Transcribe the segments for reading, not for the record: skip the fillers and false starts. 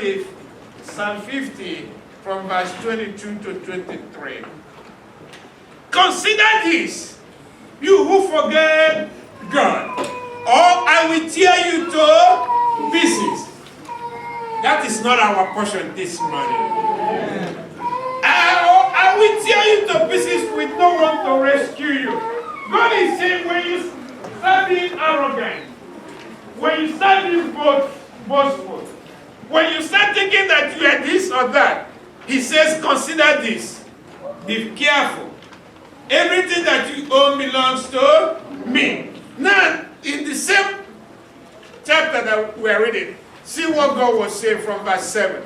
study Psalm 50 from verse 22 to 23. Consider this, you who forget God, or I will tear you to pieces. That is not our portion this morning. I will tear you to pieces with no one to rescue you. God is saying when you start being arrogant, when you start being boastful, when you start thinking that you are this or that, he says, consider this. Be careful. Everything that you own belongs to me. Now, in the same chapter that we are reading, see what God was saying from verse 7.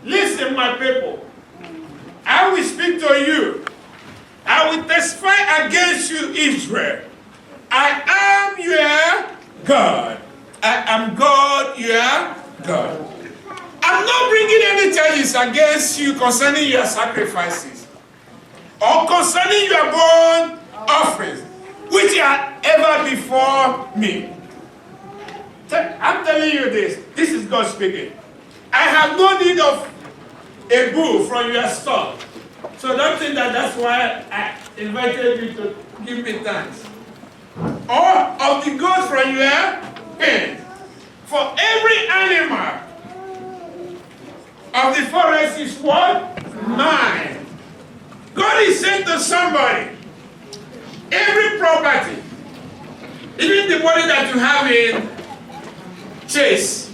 Listen, my people. I will speak to you. I will testify against you, Israel. I am your God. I am God, your God. I'm not bringing any charges against you concerning your sacrifices or concerning your burnt offerings, which are ever before me. I'm telling you this. This is God speaking. I have no need of a bull from your store. So don't think that that's why I invited you to give me thanks. Or of the goat from your pen. For every animal of the forest is what? Mine. God is saying to somebody, every property, even the money that you have in Chase,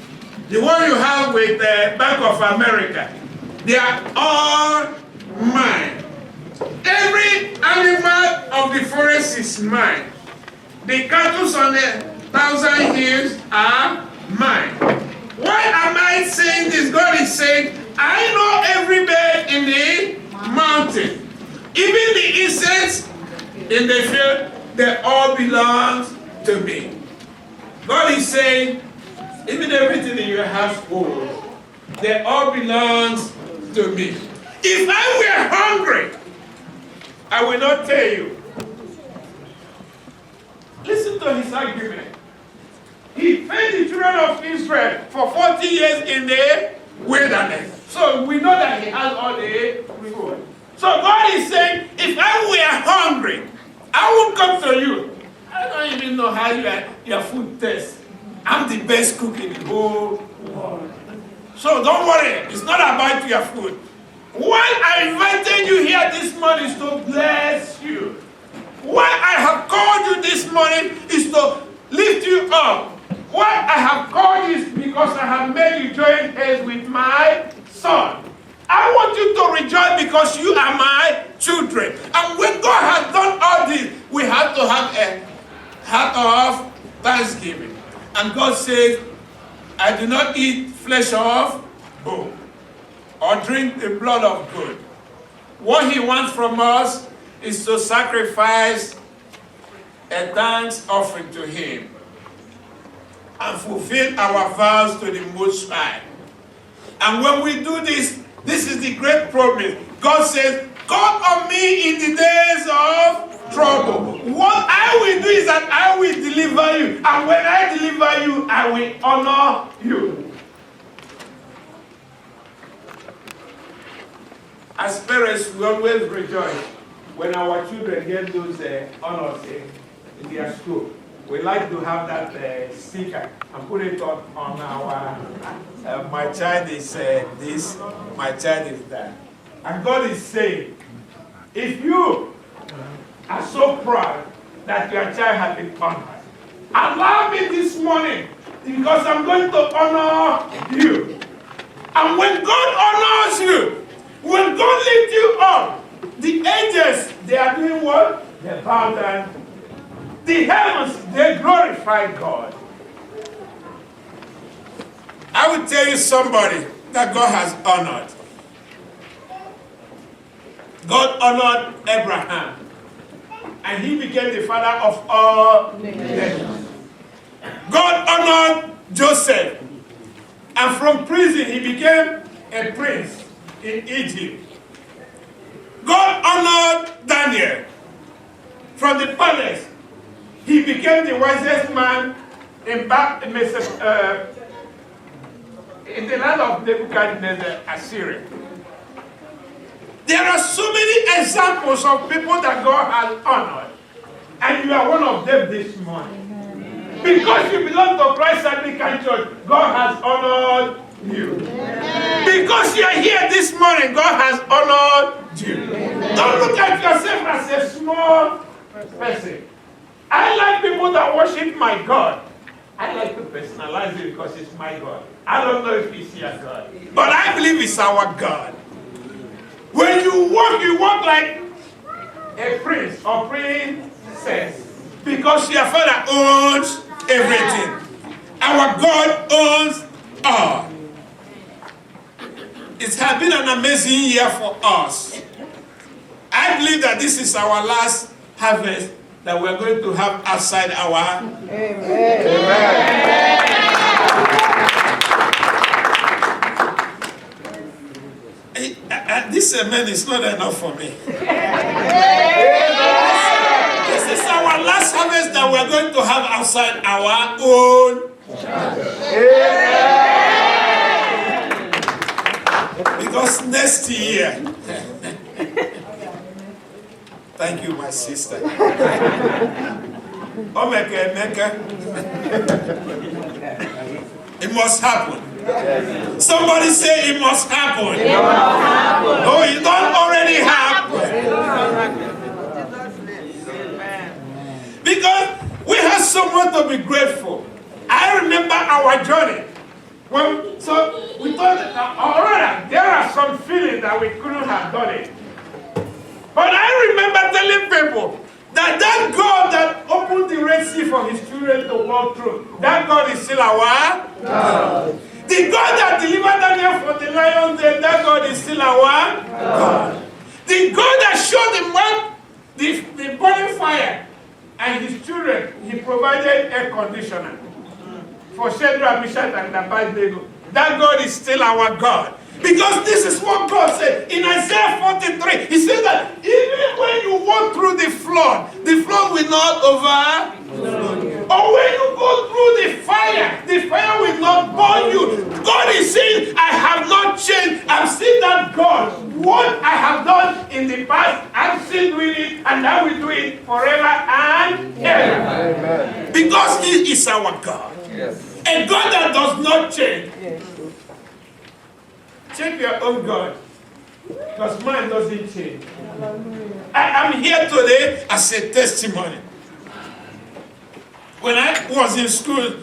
the one you have with the Bank of America, they are all mine. Every animal of the forest is mine. The cattle on the 1,000 hills are mine. Why am I saying this? God is saying, I know every bird in the mountain. Even the insects in the field, they all belong to me. God is saying, even everything in your household, they all belong to me. If I were hungry, I will not tell you. Listen to his argument. He fed the children of Israel for 40 years in the wilderness. So we know that he has all the reward. So God is saying, if I were hungry, I would come to you. I don't even know how your food tastes. I'm the best cook in the whole world. So don't worry, it's not about your food. Why I invited you here this morning is to bless you. Why I have called you this morning is to lift you up. Why I have called you is because I have made you join hands with my son. I want you to rejoice because you are my children. And when God has done all this, we have to have a heart of thanksgiving. And God says, I do not eat flesh of bone or drink the blood of goat. What he wants from us is to sacrifice a thanks offering to him and fulfill our vows to the Most High. And when we do this, this is the great promise. God says, call on me in the days of trouble. What I will do is that I will deliver you. And when I deliver you, I will honor you. As parents, we always rejoice when our children get those honors in their school. We like to have that sticker and put it on our, my child is this, my child is that. And God is saying, if you are so proud that your child has been honored, allow me this morning because I'm going to honor you. And when God honors you, when God lifts you up, the angels, they are doing what? They bow down. The heavens, they glorify God. I will tell you somebody that God has honored. God honored Abraham. And he became the father of all nations. God honored Joseph. And from prison, he became a prince in Egypt. God honored Daniel. From the palace, he became the wisest man in in the land of Nebuchadnezzar, Assyria. There are so many examples of people that God has honored, and you are one of them this morning. Because you belong to Christ Anglican Church, God has honored you. Because you are here this morning, God has honored you. Don't look at yourself as a small person. I like people that worship my God. I like to personalize it because it's my God. I don't know if it's your God, but I believe it's our God. When you walk like a prince or princess, because your Father owns everything. Our God owns all. It has been an amazing year for us. I believe that this is our last harvest that we're going to have outside our... Amen. This amen is not enough for me. This is our last harvest that we're going to have outside our own church. Because next year, thank you, my sister. It must happen. Somebody say it must happen. It must happen. No, it don't already happen. Because we have someone to be grateful. I remember our journey. So we thought, alright, there are some feelings that we couldn't have done it. But I remember telling people that God that opened the Red Sea for his children to walk through, that God is still our God. The God that delivered Daniel from the lion's den, that God is still our God. The God that showed him the burning fire and his children, he provided air conditioner for Shadrach, Meshach, and Abednego. That God is still our God. Because this is what God said in Isaiah 43. He said that even when you walk through the flood will not overflow you. Or when you go through the fire will not burn you. God is saying, I have not changed. I've seen that God. What I have done in the past, I'm still doing it, and I will do it forever and ever. Amen. Because He is our God. Yes. A God that does not change. Yes. Check your own God, because mine doesn't change. I'm here today as a testimony. When I was in school,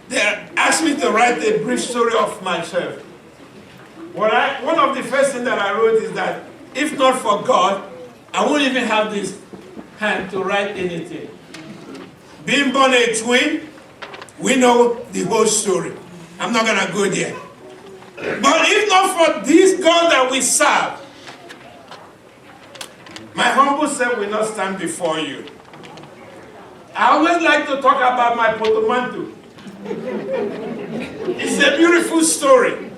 they asked me to write a brief story of myself. One of the first things that I wrote is that if not for God, I wouldn't even have this hand to write anything. Being born a twin, we know the whole story. I'm not going to go there. But if not for this God that we serve, my humble self will not stand before you. I always like to talk about my portmanteau. It's a beautiful story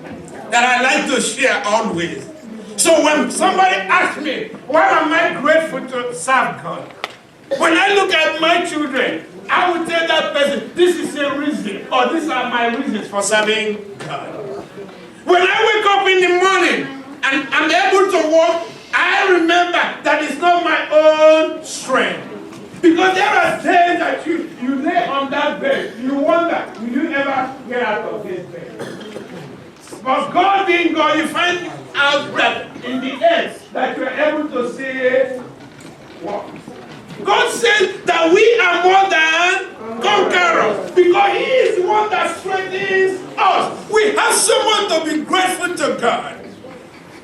that I like to share always. So when somebody asks me, why am I grateful to serve God? When I look at my children, I will tell that person, this is a reason, or these are my reasons for serving God. When I wake up in the morning and I'm able to walk, I remember that it's not my own strength. Because there are days that you lay on that bed, you wonder, will you ever get out of this bed? But God being God, you find out that in the end, that you're able to say, walk. God says that we are more than conquerors because He is the one that strengthens us. We have someone to be grateful to God.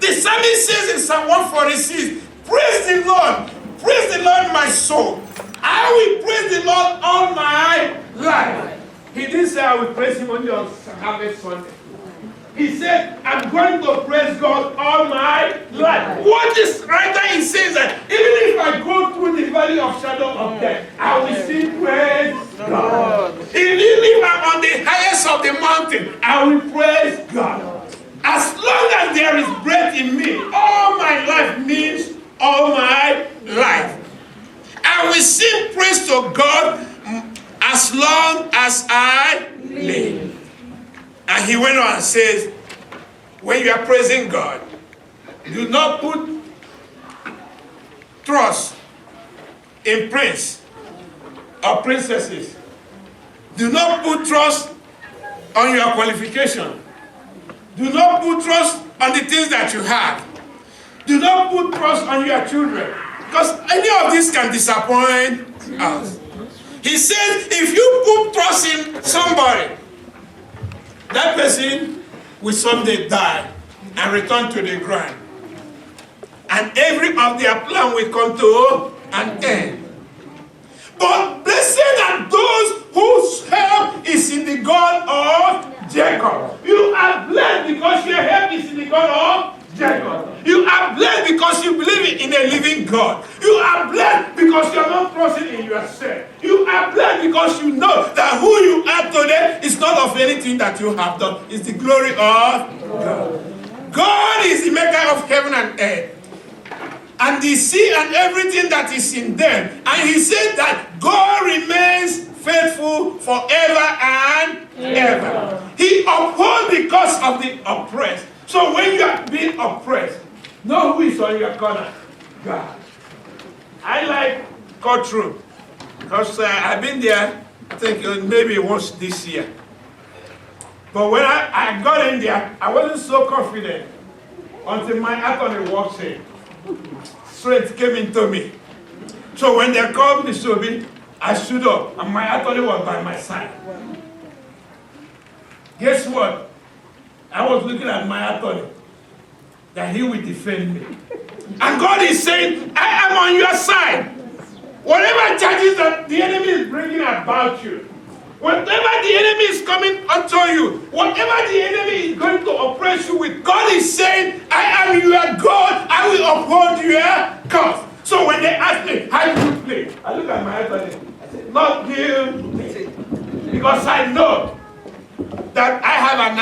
The psalmist says in Psalm 146, praise the Lord, my soul. I will praise the Lord all my life. He didn't say I will praise Him only on Harvest Sunday. He said, I'm going to praise God all my life. What this writer is saying is that even if I go through the valley of shadow of death, I will still praise God. Even if I'm on the highest of the mountain, I will praise God. As long as there is breath in me, all my life means all my life. I will sing praise to God as long as I live. And he went says, when you are praising God, do not put trust in prince or princesses. Do not put trust on your qualification. Do not put trust on the things that you have. Do not put trust on your children, because any of this can disappoint us. He says, if you put trust in somebody, that person will someday die and return to the ground. And every of their plan will come to an end. But blessed are those whose help is in the God of Jacob. You are blessed because your help is in the God of Jacob. You are blessed because you believe in a living God. You are blessed because you are not trusting in yourself. You are blessed because you know that who you are today is not of anything that you have done. It's the glory of God. God is the maker of heaven and earth, and the sea and everything that is in them. And he said that God remains faithful forever and ever. He upholds the cause of the oppressed. So when you are being oppressed, know who is on your corner? God. I like courtroom because I've been there, I think maybe once this year. But when I got in there, I wasn't so confident until my attorney walks in. Strength came into me. So when they called me to me, I stood up and my attorney was by my side. Guess what? I was looking at my attorney, that he will defend me. And God is saying, I am on your side. Whatever charges that the enemy is bringing about you, whatever the enemy is coming unto you, whatever the enemy is going to oppress you with, God is saying, I am your God, I will uphold your cause. So when they ask me, how do you play? I look at my attorney, I say, not guilty. Because I know that I have an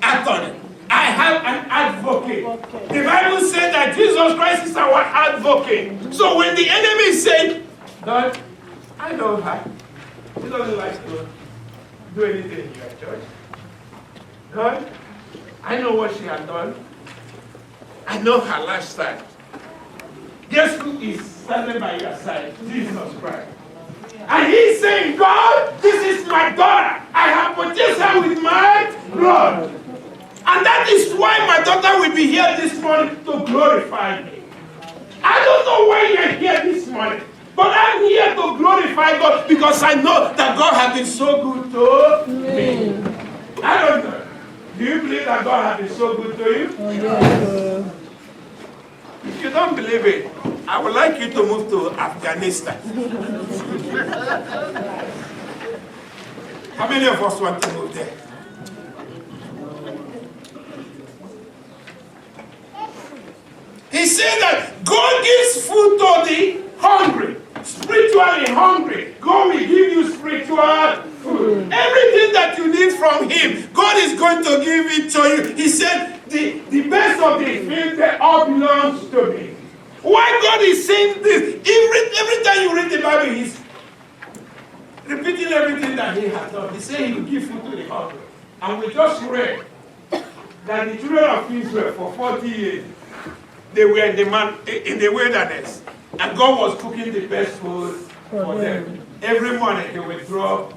attorney. I have an advocate. The Bible says that Jesus Christ is our advocate. So when the enemy says, God, I know her. She doesn't like to do anything in your church. God, I know what she has done. I know her lifestyle. Guess who is standing by your side? Jesus Christ. And he's saying, God, this is my daughter. I have purchased her with my blood. And that is why my daughter will be here this morning to glorify me. I don't know why you're here this morning, but I'm here to glorify God because I know that God has been so good to me. I don't know. Do you believe that God has been so good to you? Oh, yes. If you don't believe it, I would like you to move to Afghanistan. How many of us want to move there? He said that God gives food to the hungry, spiritually hungry. God will give you spiritual food. Everything that you need from Him, God is going to give it to you. He said, the best of the field, that all belongs to me. Why God is saying this? Every time you read the Bible, He's repeating everything that He has done. He said He will give food to the hungry. And we just read that the children of Israel for 40 years, they were in the wilderness, and God was cooking the best food for them. Every morning He would draw,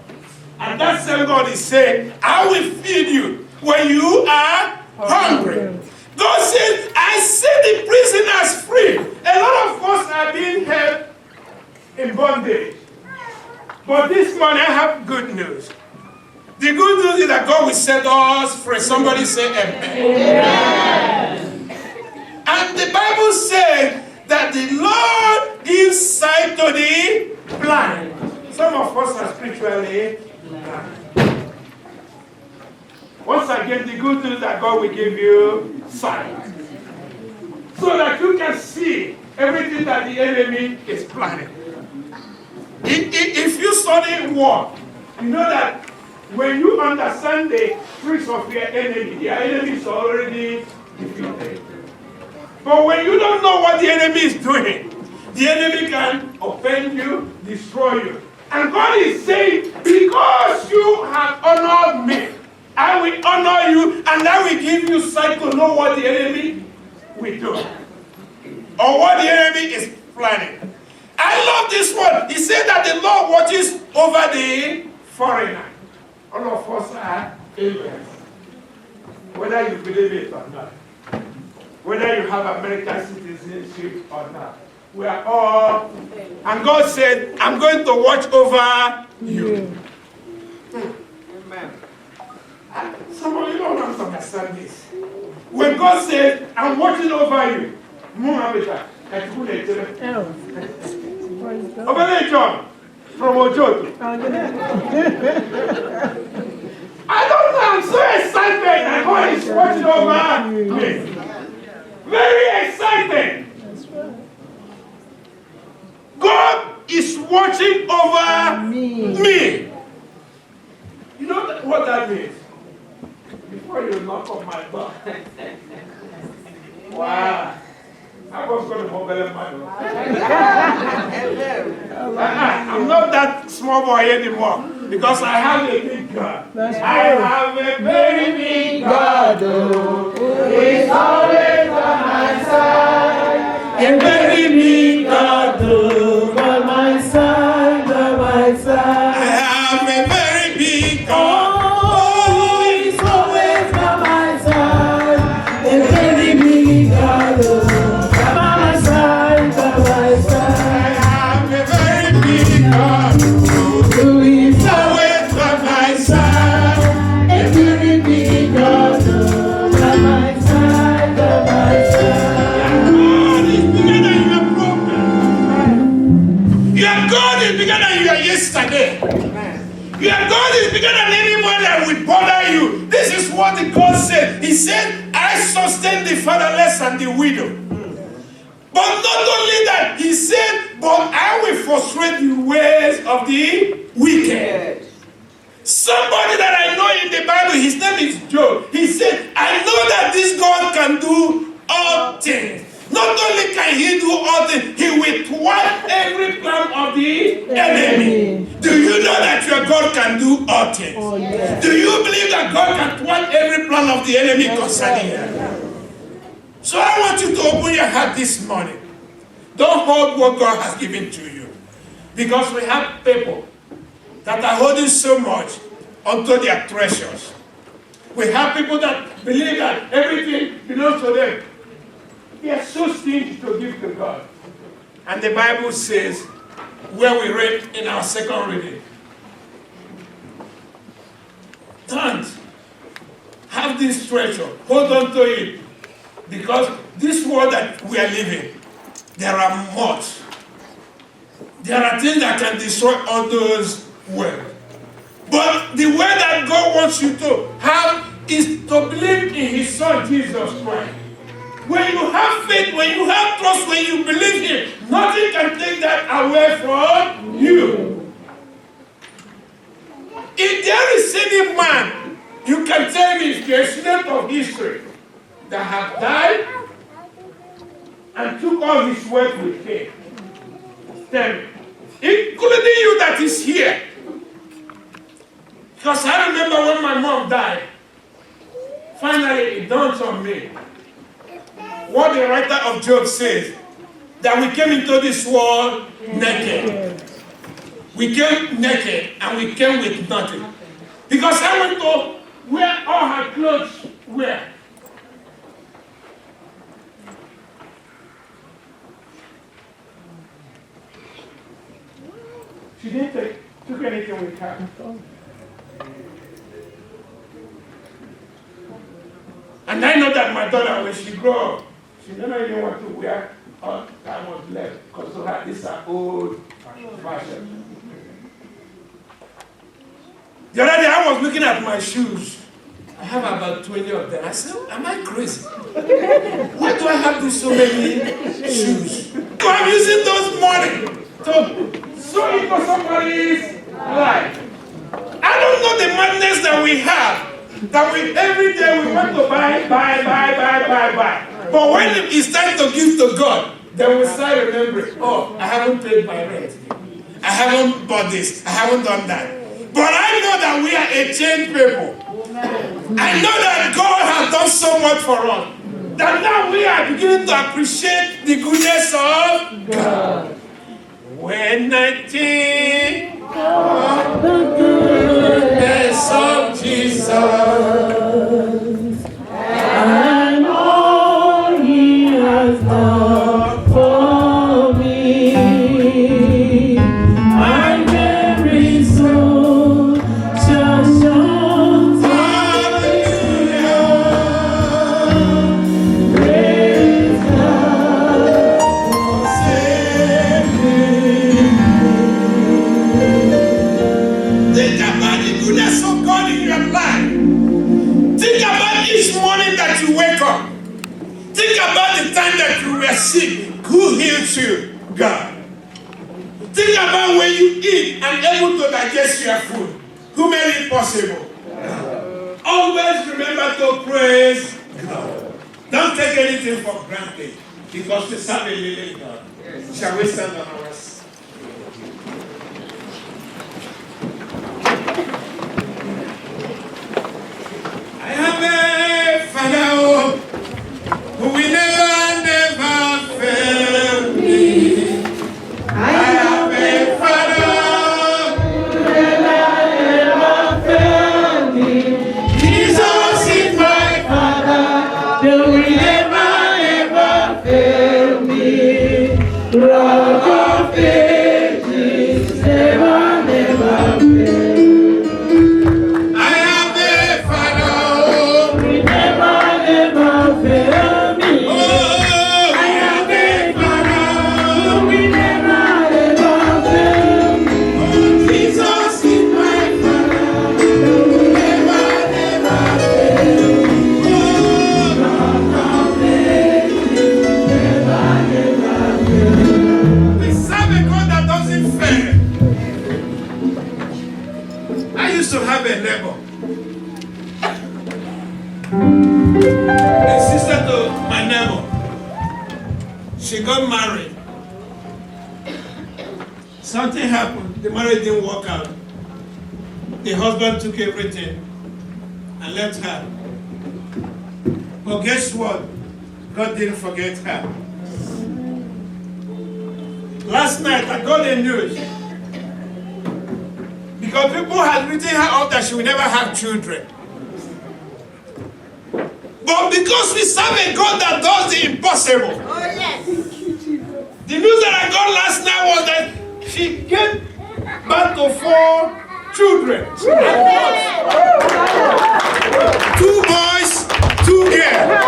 and that same God is saying, I will feed you when you are hungry. God says, I set the prisoners free. A lot of us are being held in bondage. But this morning I have good news. The good news is that God will set us free. Somebody say amen. Amen. And the Bible says that the Lord gives sight to the blind. Some of us are spiritually blind. Once again, the good news that God will give you sight, so that you can see everything that the enemy is planning. If you study war, you know that when you understand the tricks of your enemy is already defeated. But when you don't know what the enemy is doing, the enemy can offend you, destroy you. And God is saying, because you have honored me, I will honor you, and I will give you sight to know what the enemy will do, or what the enemy is planning. I love this one. He said that the Lord watches over the foreigner. All of us are aliens, whether you believe it or not, whether you have American citizenship or not. We are all, and God said, I'm going to watch over you. Amen. Some of you don't understand this. When God said, I'm watching over you, John from Ojoto. I don't know, I'm so excited that God is watching over me. Very excited. God is watching over me. You know what that means? Before you knock on my door. Wow. I was going to Motherland Worship. I'm not that small boy anymore because I have a big God. I have a very big God who is always on my side. A very big God by my side, by my side. I have a very big God who is always by my side. A very big God by my side, by my side. I have a very big God who is always by my side. A very big God by my side, by my side. Your God is bigger than your yesterday. Your God is bigger than anyone that will bother you. This is what the God said. He said, I sustain the fatherless and the widow. But not only that, he said, but I will frustrate the ways of the wicked. Somebody that I know in the Bible, his name is Job. He said, I know that this God can do all things. Not only can he do all things, he will thwart every plan of the enemy. Do you know that your God can do all things? Oh, yes. Do you believe that God can thwart every plan of the enemy concerning you? So I want you to open your heart this morning. Don't hold what God has given to you. Because we have people that are holding so much onto their treasures. We have people that believe that everything belongs to them. They are so stingy to give to God. And the Bible says, where we read in our second reading, don't have this treasure, hold on to it. Because this world that we are living, there are much. There are things that can destroy all those worlds. But the way that God wants you to have is to believe in His Son, Jesus Christ. When you have faith, when you have trust, when you believe Him, nothing can take that away from you. If there is any man, you can tell me the accident of history that have died and took all his wealth with him. Tell me. Including you that is here. Because I remember when my mom died, finally it dawned on me what the writer of Job says, that we came into this world naked. We came naked and we came with nothing. Because I went to where all her clothes were. She didn't take anything with her. And I know that my daughter, when she grew up, she never even want to wear all that was left. Because to her, these are old fashion. The other day, I was looking at my shoes. I have about 20 of them. I said, am I crazy? Why do I have these so many shoes? So I'm using those money to sow into somebody's life. I don't know the madness that we have. That we every day we want to buy. But when it's time to give to God, then we start remembering, oh, I haven't paid my rent. I haven't bought this. I haven't done that. But I know that we are a changed people. I know that God has done so much for us, that now we are beginning to appreciate the goodness of God. When I think of the goodness of Jesus and all He has done for me, my very soul shall shout hallelujah. Praise God for saving me. Think about the goodness of God in your life. Think about each morning that you wake up. Think about the time that you were sick. Who healed you? God. Think about when you eat and able to digest your food. Who made it possible? God. Always remember to praise God. Don't take anything for granted, because we serve a living God. Yes. Shall we stand on our feet? I have a Father who will never fail me. I have a Father who will never fail me. Jesus is my Father, who will never fail me. Rock of Ages, never fail me. I have a Father who will never fail me. Oh, I have a Father who will never fail me. Oh, Jesus is my Father, who will never fail me. Oh, Rock of Ages, never fail me. We serve a God that doesn't fail. I used to have a neighbor, a sister to my neighbor. She got married. Something happened. The marriage didn't work out. The husband took everything and left her. But guess what? God didn't forget her. Last night I got the news, because people had written her off that she will never have children. But because we serve a God that does the impossible. Oh, yes. The news that I got last night was that she gave birth to 4 children. 2 boys, 2 girls.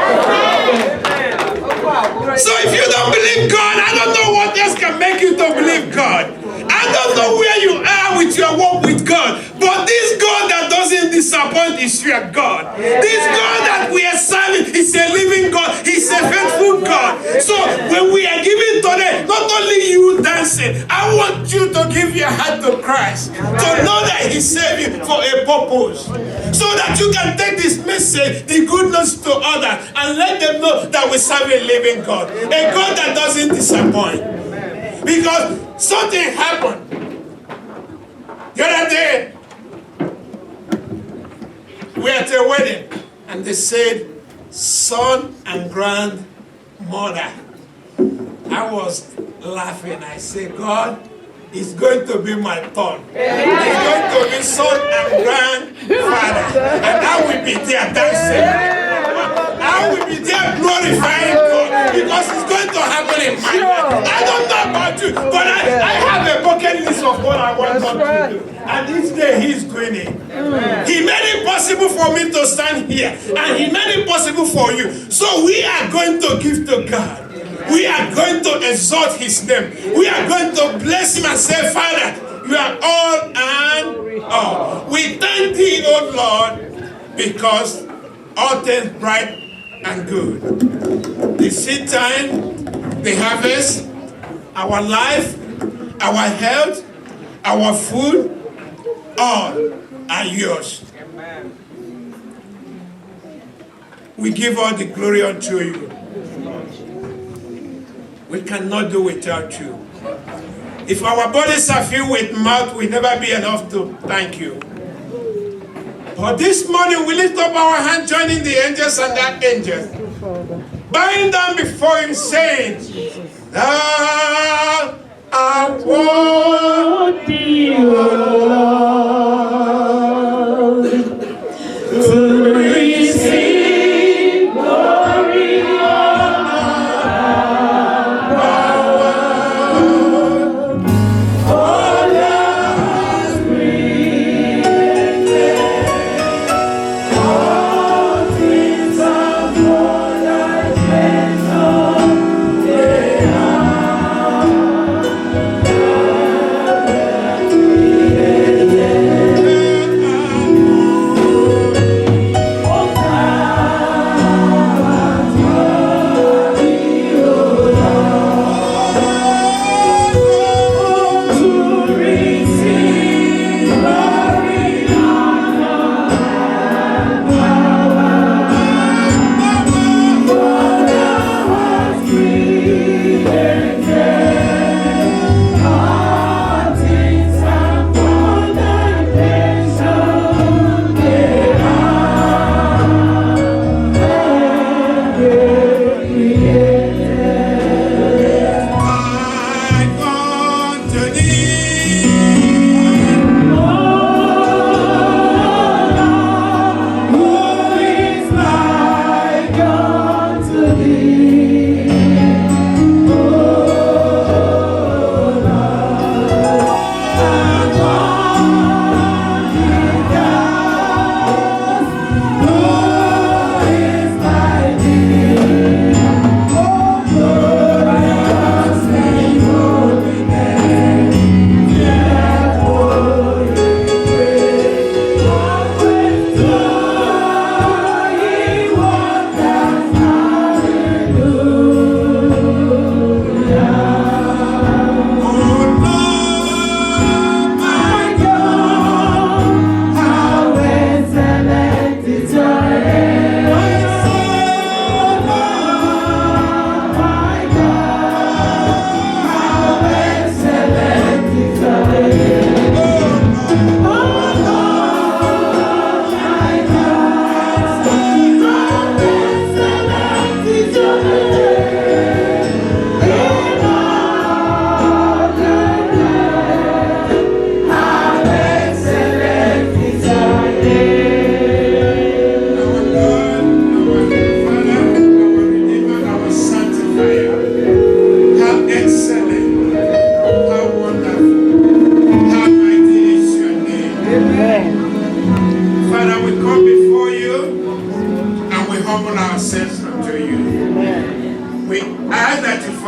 So if you don't believe God, I don't know what else can make you to believe God. I don't know where you are with your walk with God, but this God that doesn't disappoint is your God. This God that we are serving is a living God. He's a faithful God. So when we are giving today, not only you dancing, I want you to give your heart to Christ, to know that He saved you for a purpose, so that you can take this message, the goodness, to others and let them know that we serve a living God, a God that doesn't disappoint. Because something happened the other day. We were at a wedding, and they said son and grandmother. I was laughing. I said, God, it's going to be my turn. It's going to be son and grandfather, and I will be there dancing. I will be there glorifying God, because it's going to happen in my life. I don't know about you, but I have a bucket list of what I want God to do. And each day He's doing it. He made it possible for me to stand here, and He made it possible for you. So we are going to give to God. We are going to exalt His name. We are going to bless Him and say, Father, you are all and all. We thank Thee, O Lord, because all things bright and good. The seed time, the harvest, our life, our health, our food, all are yours. Amen. We give all the glory unto you. We cannot do without you. If our bodies are filled with mouth, we'll never be enough to thank you. But this morning we lift up our hand, joining the angels and the angels, bowing down before him, saying, Thou art worthy, O Lord, to receive glory, honor, power, for thou hast created all things of what I mentioned, they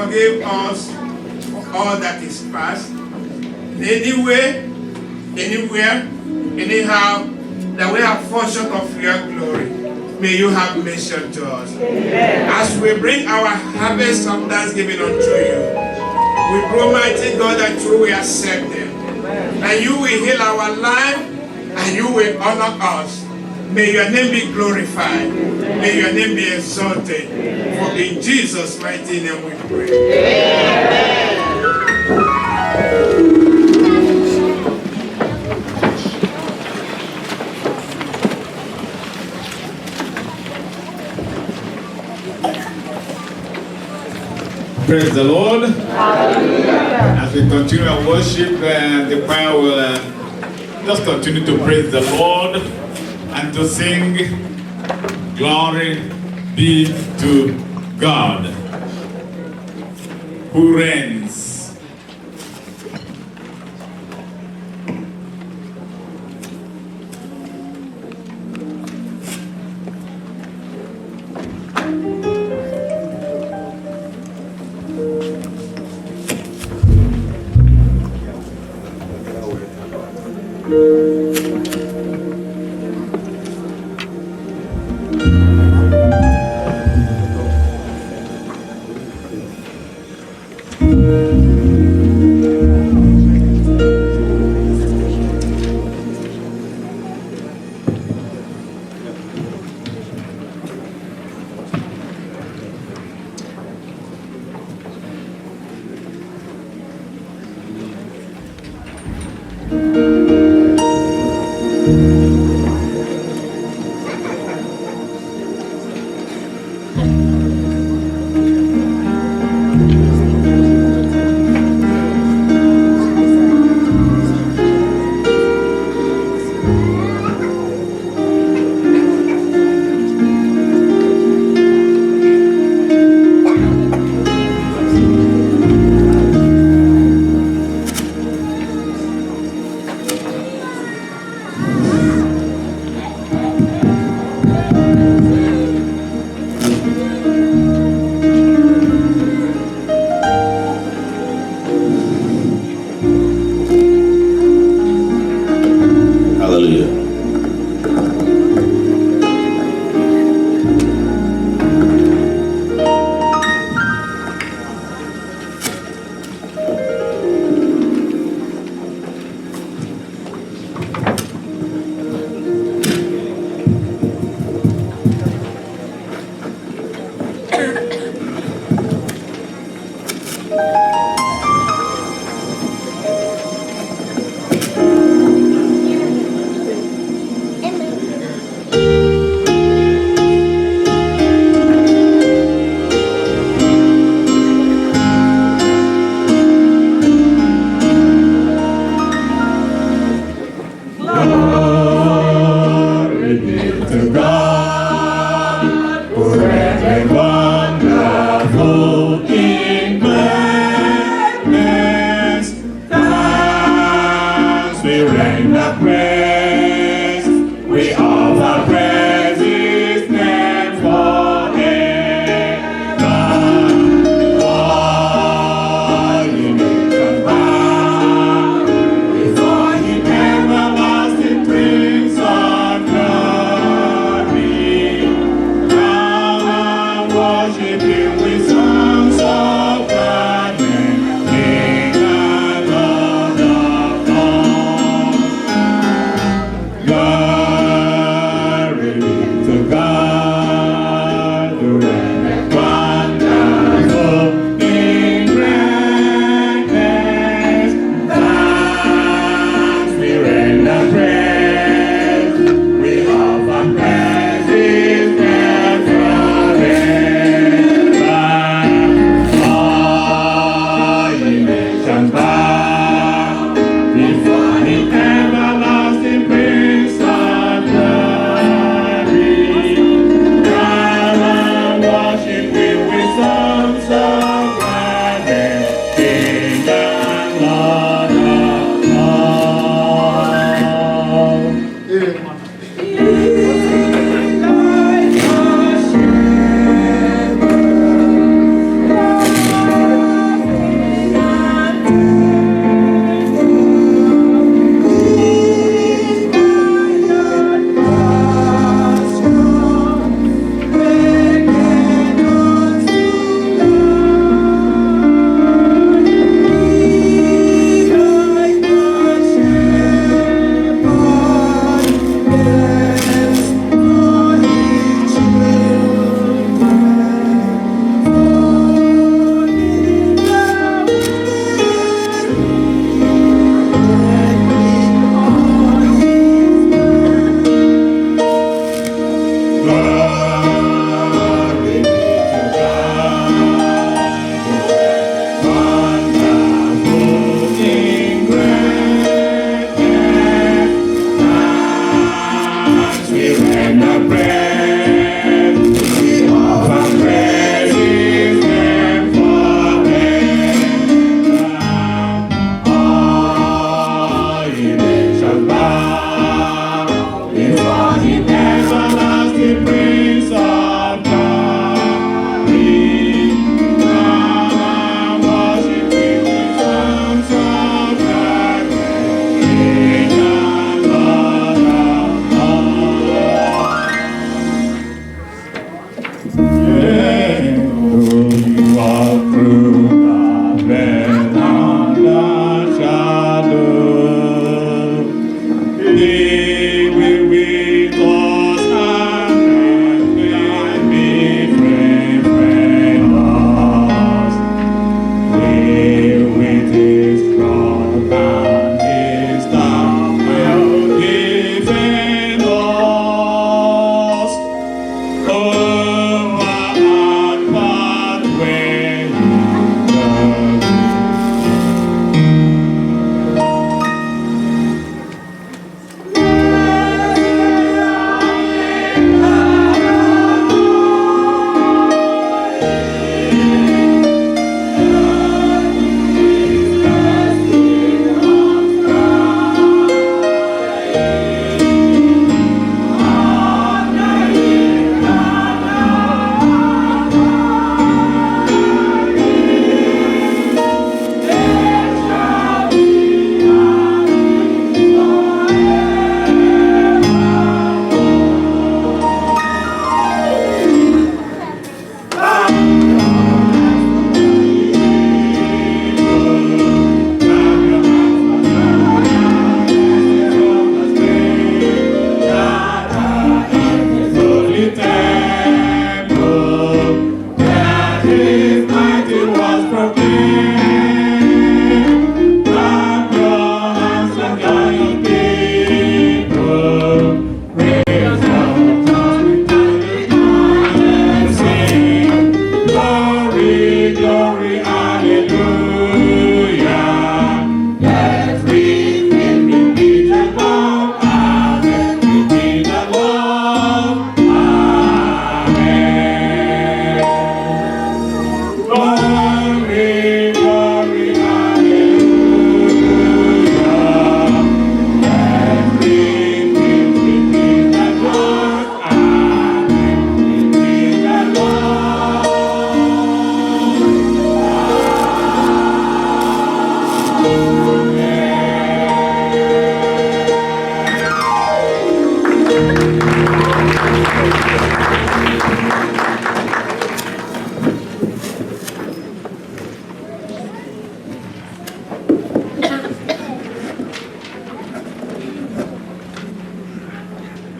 forgive us for all that is past, in any way, anywhere, anyhow, that we have fallen short of your glory. May you have mercy to us. Amen. As we bring our harvest of thanksgiving unto you, we pray, mighty God, that you will accept them. And you will heal our life, and you will honor us. May your name be glorified. May your name be exalted. For in Jesus' mighty name we pray. Amen. Praise the Lord. Hallelujah. As we continue our worship, the choir will just continue to praise the Lord and to sing, Glory be to God, who reigns.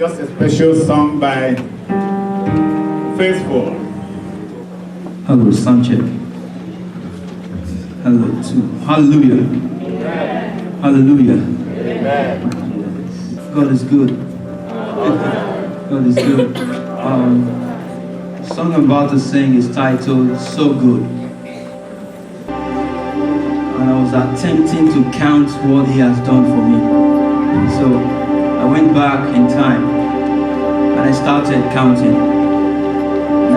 just a special song by Faithful. Hello, sound check. Hello, two. Hallelujah. Hallelujah. God is good. God is good. The song I'm about to sing is titled So Good. And I was attempting to count what He has done for me. So I went back in time and I started counting. And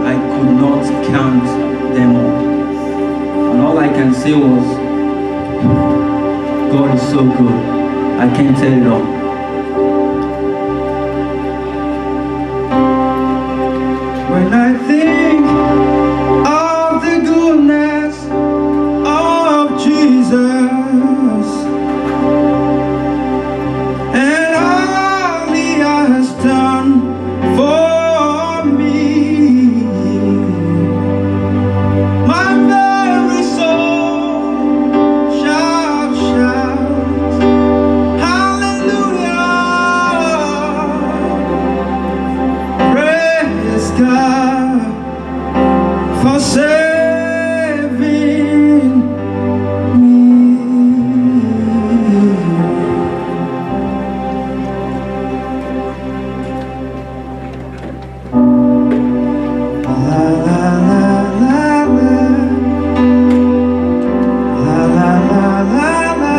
I could not count them all. And all I can say was, God is so good. I can't tell it all. When I think of the goodness of Jesus and all He has done for me, my very soul shall shout hallelujah. Praise God for saving me. La la la la la. La la la la la.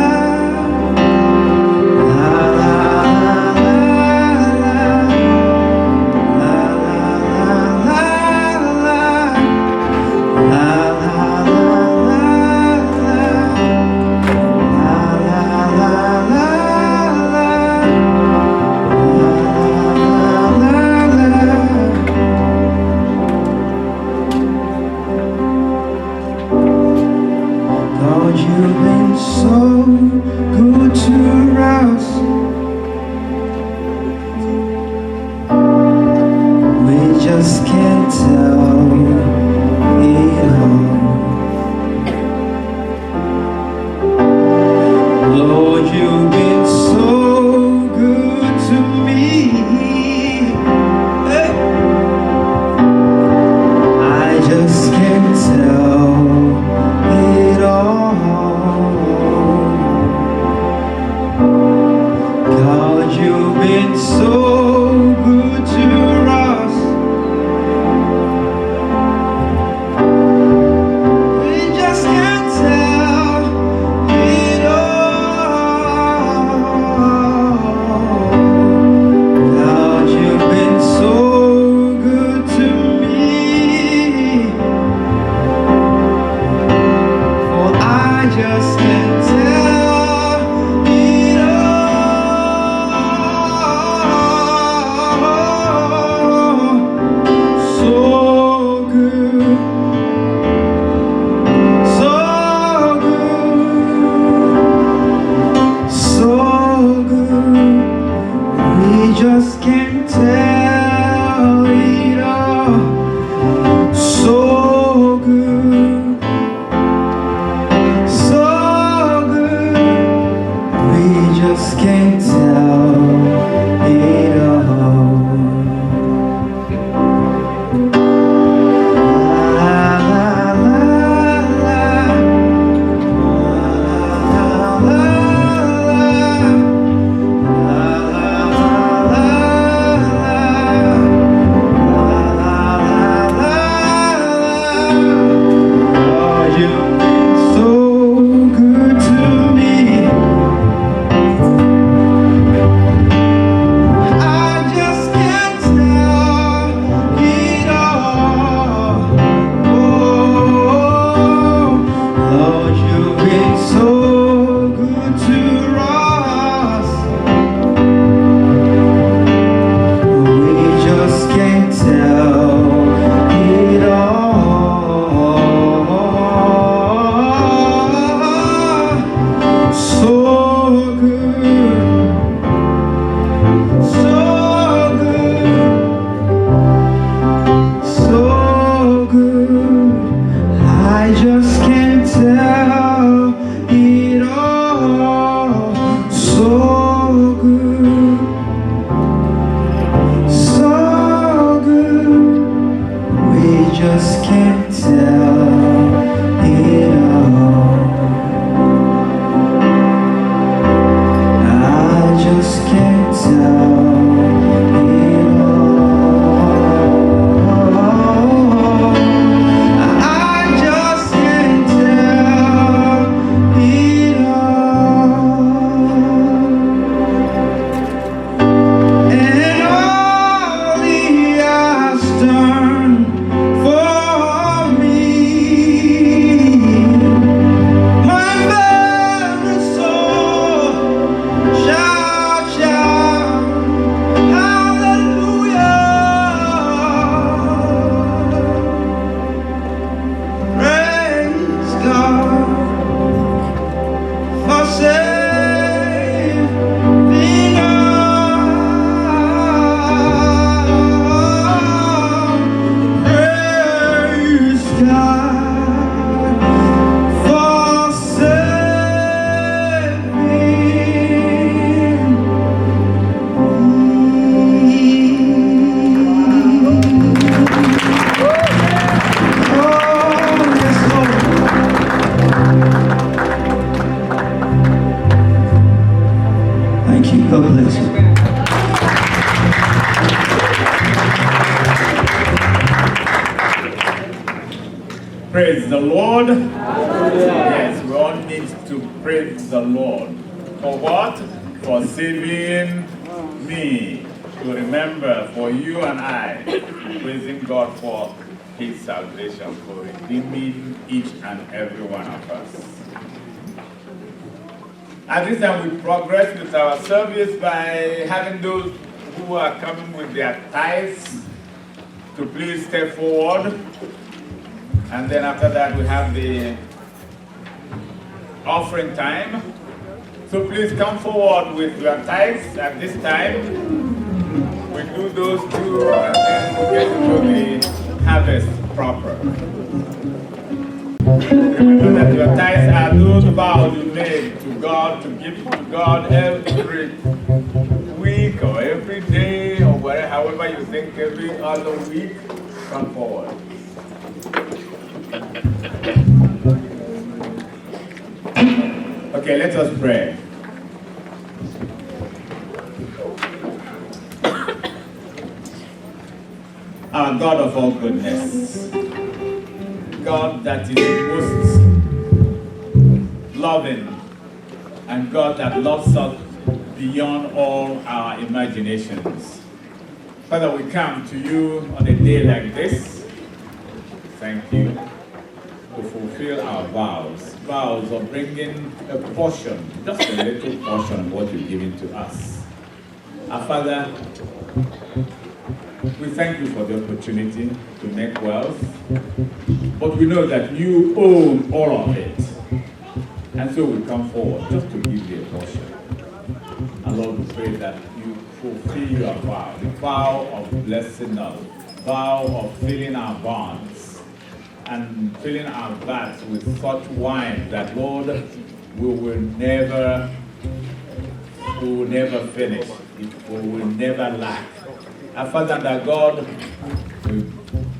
La la la la. La la la la. La la la la. La la la la. God, you've been so good to us. We just can't tell it all. Lord, you've been so good to me. Hey. I just can't tell it all. God, you've been so good to us. just can't tell it all. I just can't tell it all. I just can't tell it all. And all He has done for me, my very soul shall shout hallelujah. Praise God for saving us. Praise God for saving me. Oh, yes, Lord. Thank you. God bless you. Praise the Lord. Yes, we all need to praise the Lord. For what? For saving me. To remember, for you and I, praising God for His salvation, for redeeming each and every one of us. At this time, we progress with our service by having those who are coming with their tithes to please step forward. And then after that, we have the offering time. So please come forward with your tithes at this time. We do those two, and then we'll get into the harvest proper. Remember that your tithes are those vows you made to God, to give to God every week or every day or whatever, however you think, every other week. Come forward. Okay, let us pray. Our God of all goodness, God that is most loving, and God that loves us beyond all our imaginations. Father, we come to you on a day like this. Thank you to fulfill our vows of bringing a portion, just a little portion of what you've given to us. Our Father, we thank you for the opportunity to make wealth, but we know that you own all of it. And so we come forward just to give you a portion. And Lord, we pray that you fulfill your vow, the vow of blessing us, vow of filling our barns, and filling our vats with such wine that, Lord, we will never finish. We will never lack. Our Father and our God, we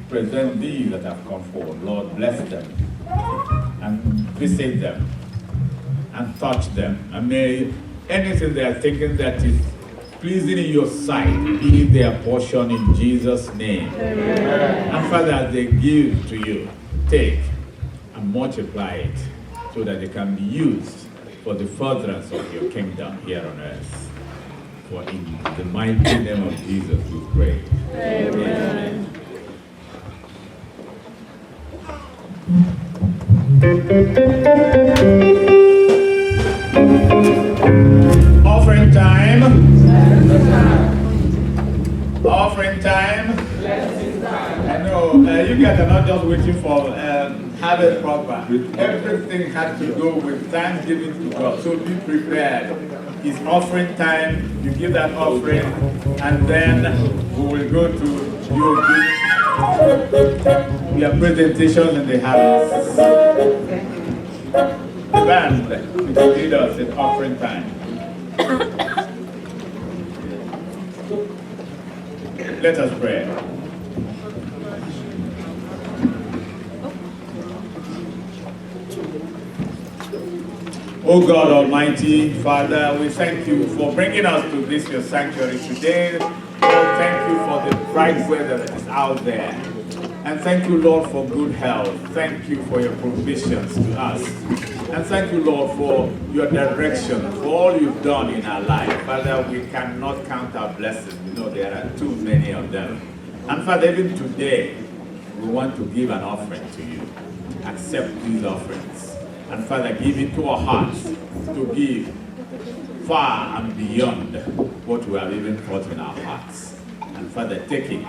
present these that have come forward. Lord, bless them and visit them and touch them. And may anything they are thinking that is pleasing in your sight be their portion in Jesus' name. Amen. And Father, as they give to you, take and multiply it so that they can be used for the furtherance of your kingdom here on earth. For in the mighty name of Jesus we pray. Amen. Offering time. Offering time. I know you guys are not just waiting for harvest proper. Everything has to go with thanksgiving to God. So be prepared. It's offering time. You give that offering, and then we will go to your presentation in the house. The band will lead us in offering time. Let us pray. Oh God Almighty, Father, we thank you for bringing us to this your sanctuary today. Lord, thank you for the bright weather that is out there. And thank you, Lord, for good health. Thank you for your provisions to us. And thank you, Lord, for your direction, for all you've done in our life. Father, we cannot count our blessings. You know, there are too many of them. And Father, even today, we want to give an offering to you. Accept these offerings. And Father, give it to our hearts to give far and beyond what we have even thought in our hearts. And Father, take it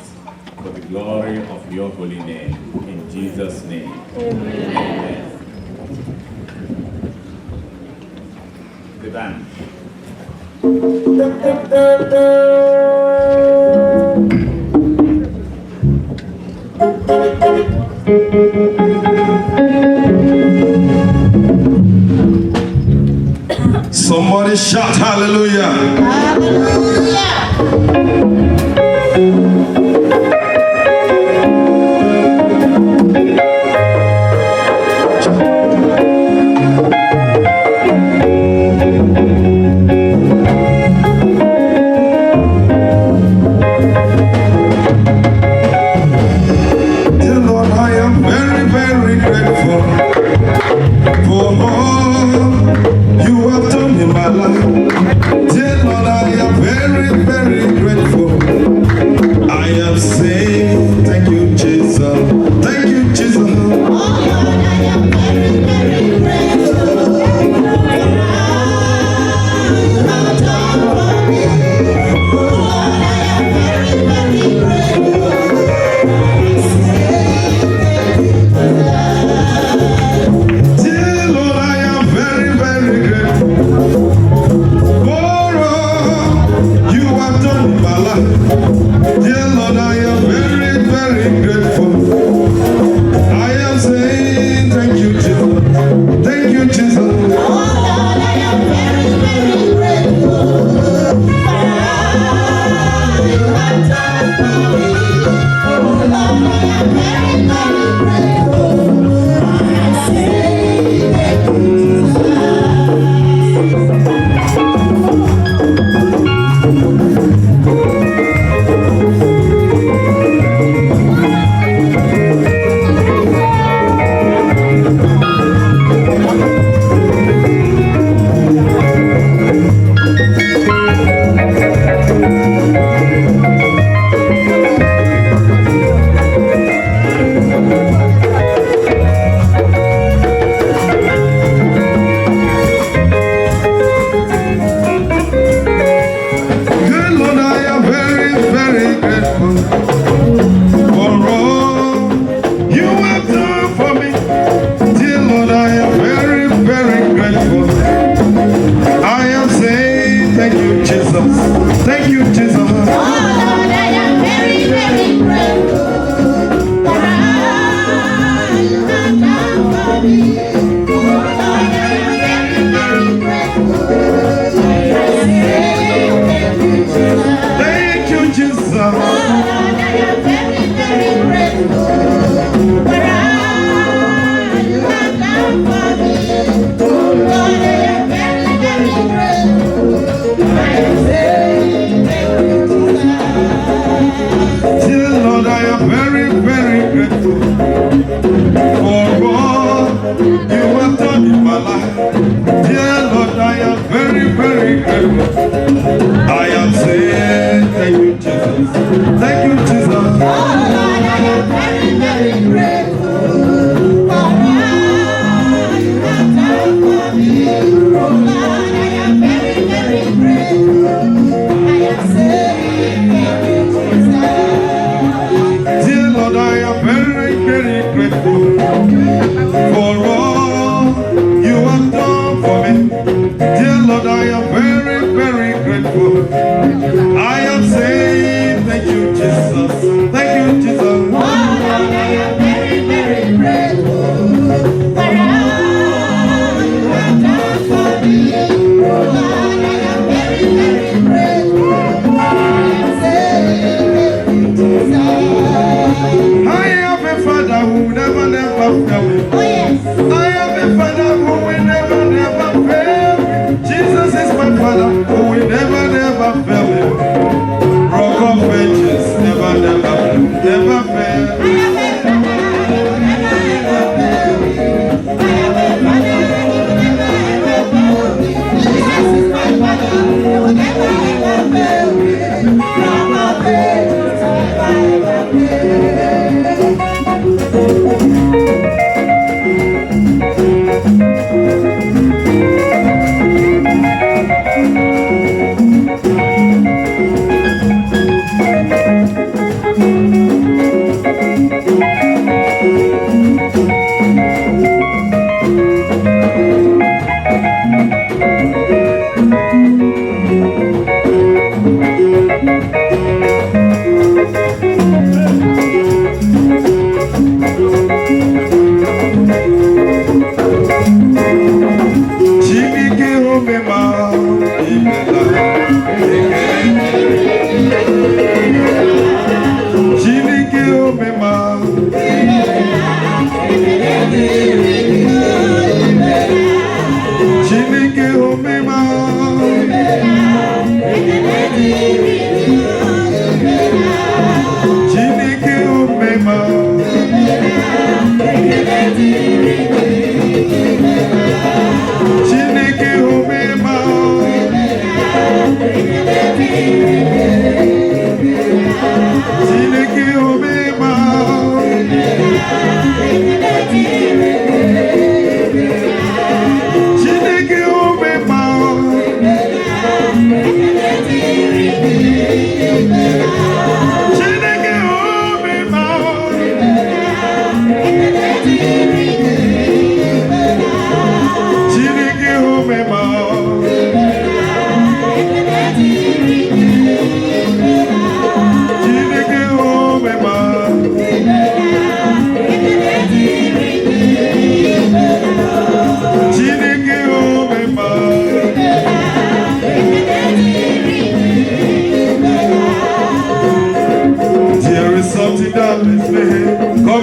for the glory of your holy name. In Jesus' name. Amen. Amen. The band. Somebody shout hallelujah. Hallelujah. Dear Lord, I am very, very grateful for all you have done in my life. Dear Lord, I am very, very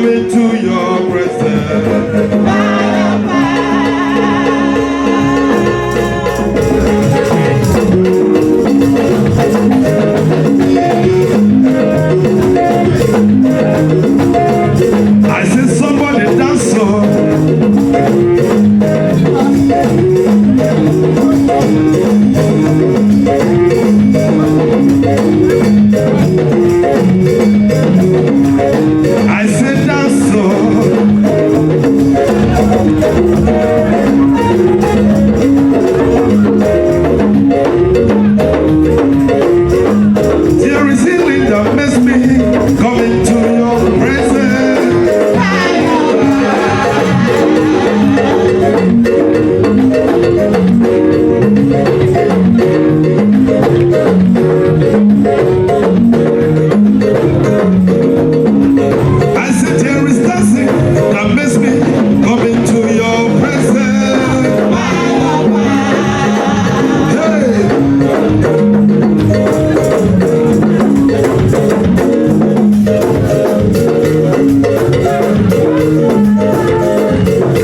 coming to your presence. I said somebody dance so. I said dance so. There is healing that makes me come into your presence. I said there is dancing that makes me come into your presence.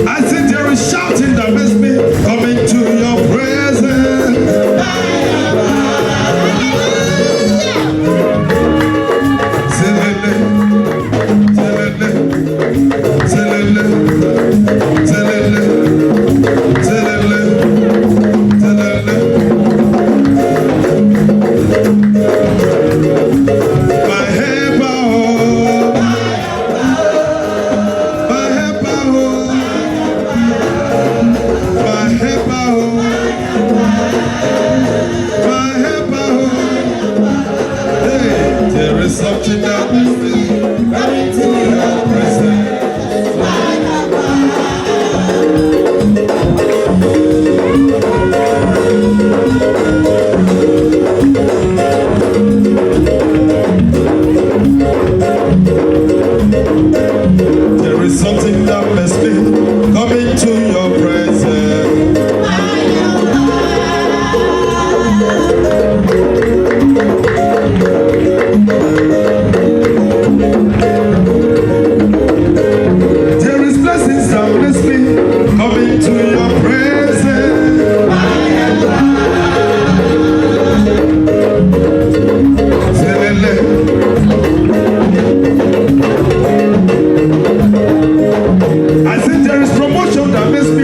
I said there is shouting that makes me come into your presence. There is something that makes me come into your presence. There is something that makes me come into your presence. There is blessings that makes me come into your presence. I said there is promotion that makes me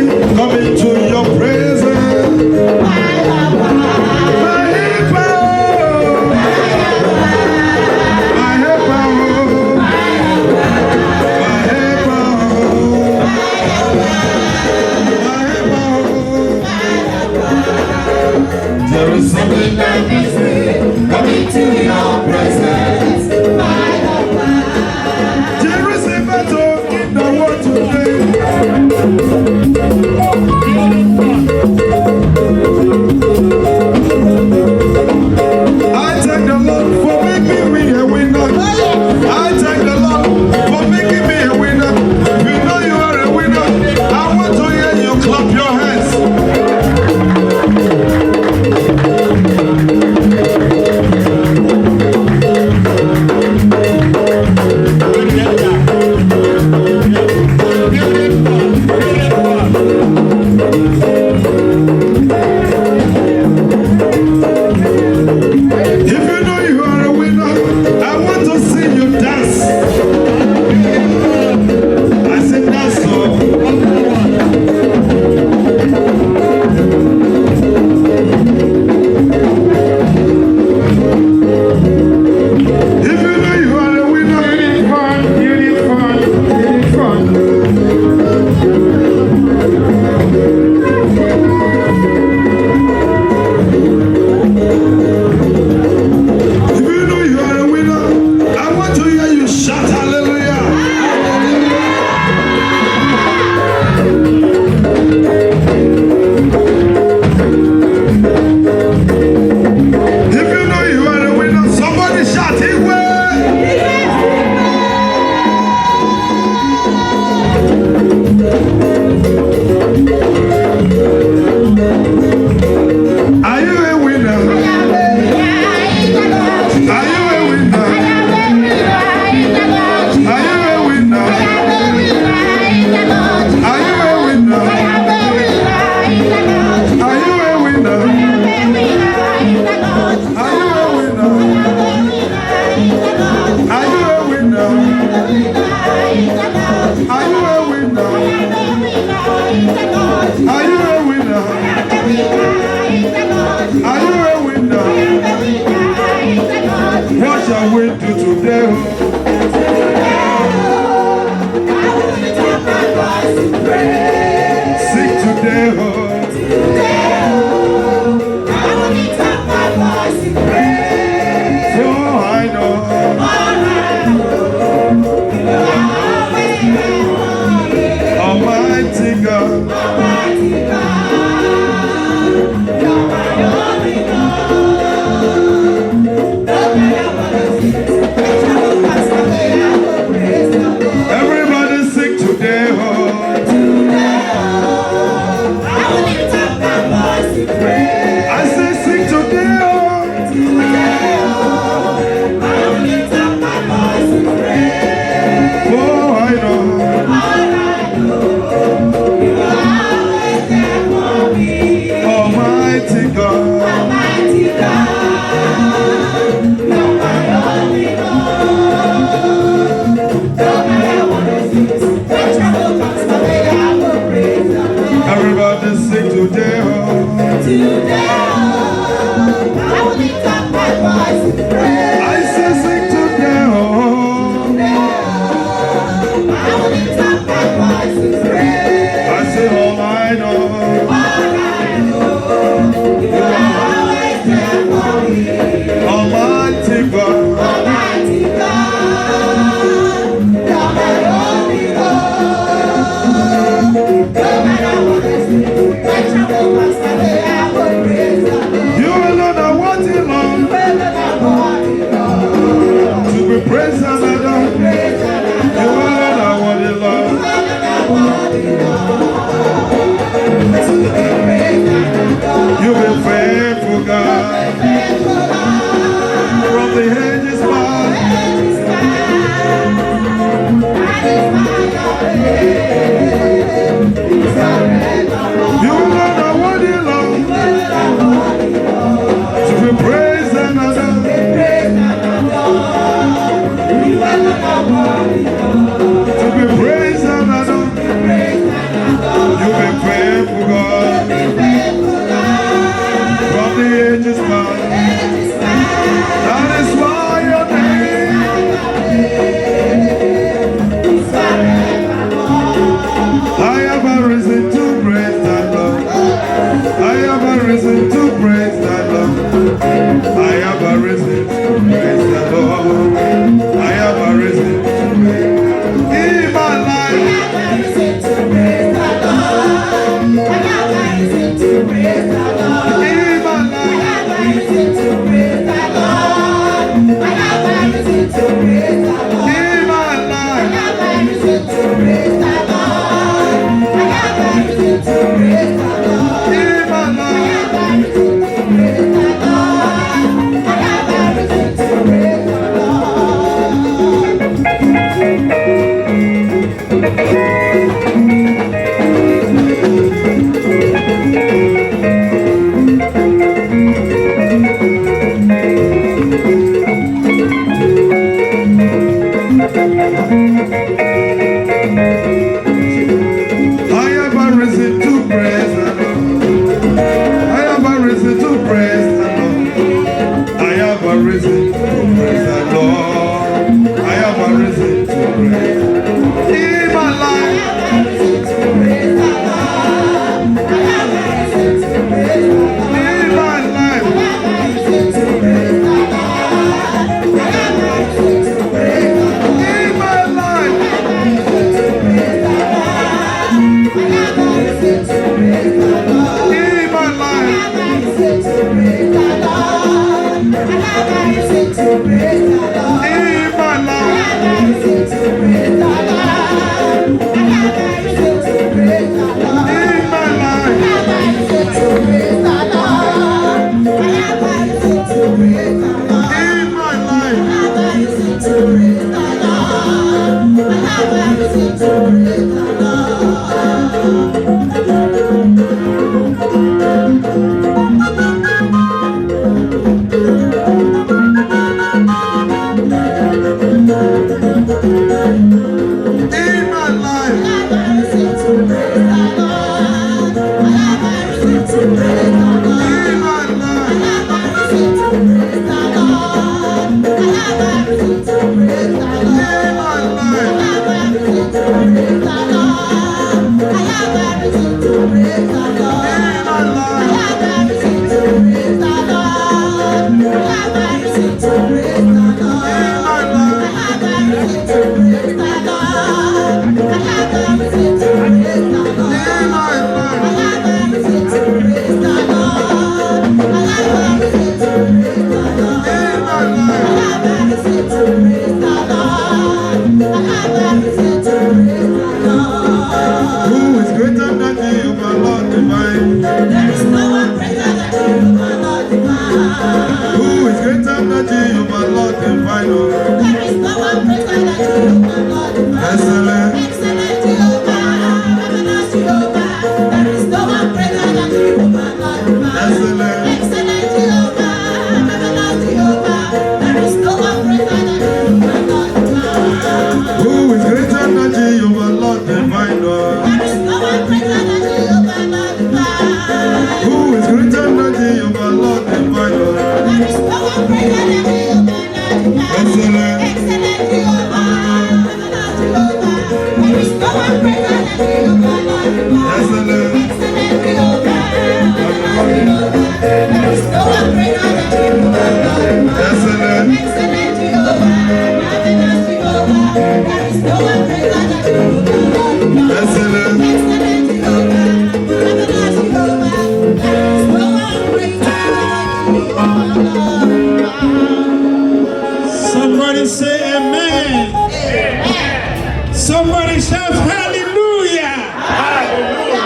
Somebody say amen. Amen. Somebody shout hallelujah. Hallelujah.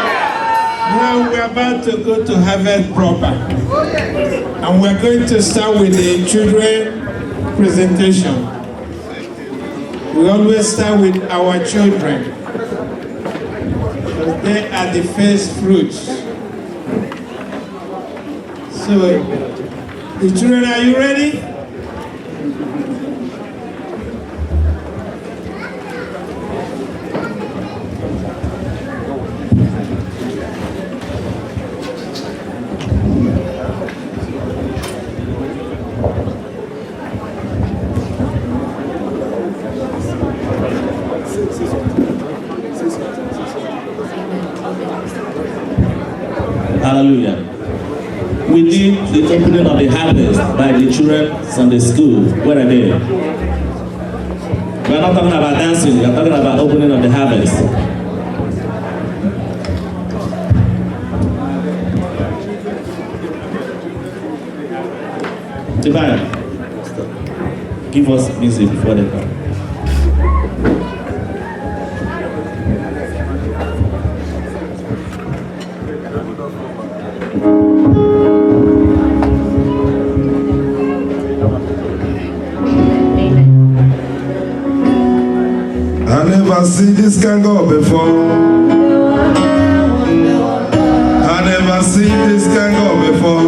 Now we're about to go to Harvard proper. And we're going to start with the children presentation. We always start with our children. Because they are the first fruits. So, the children, are you ready? Hallelujah. We did the opening of the harvest by the children Sunday school. Where are they? We're not talking about dancing, we're talking about opening of the harvest. Divine, give us music before they come. I never seen this kind God before. I never seen this kind God before.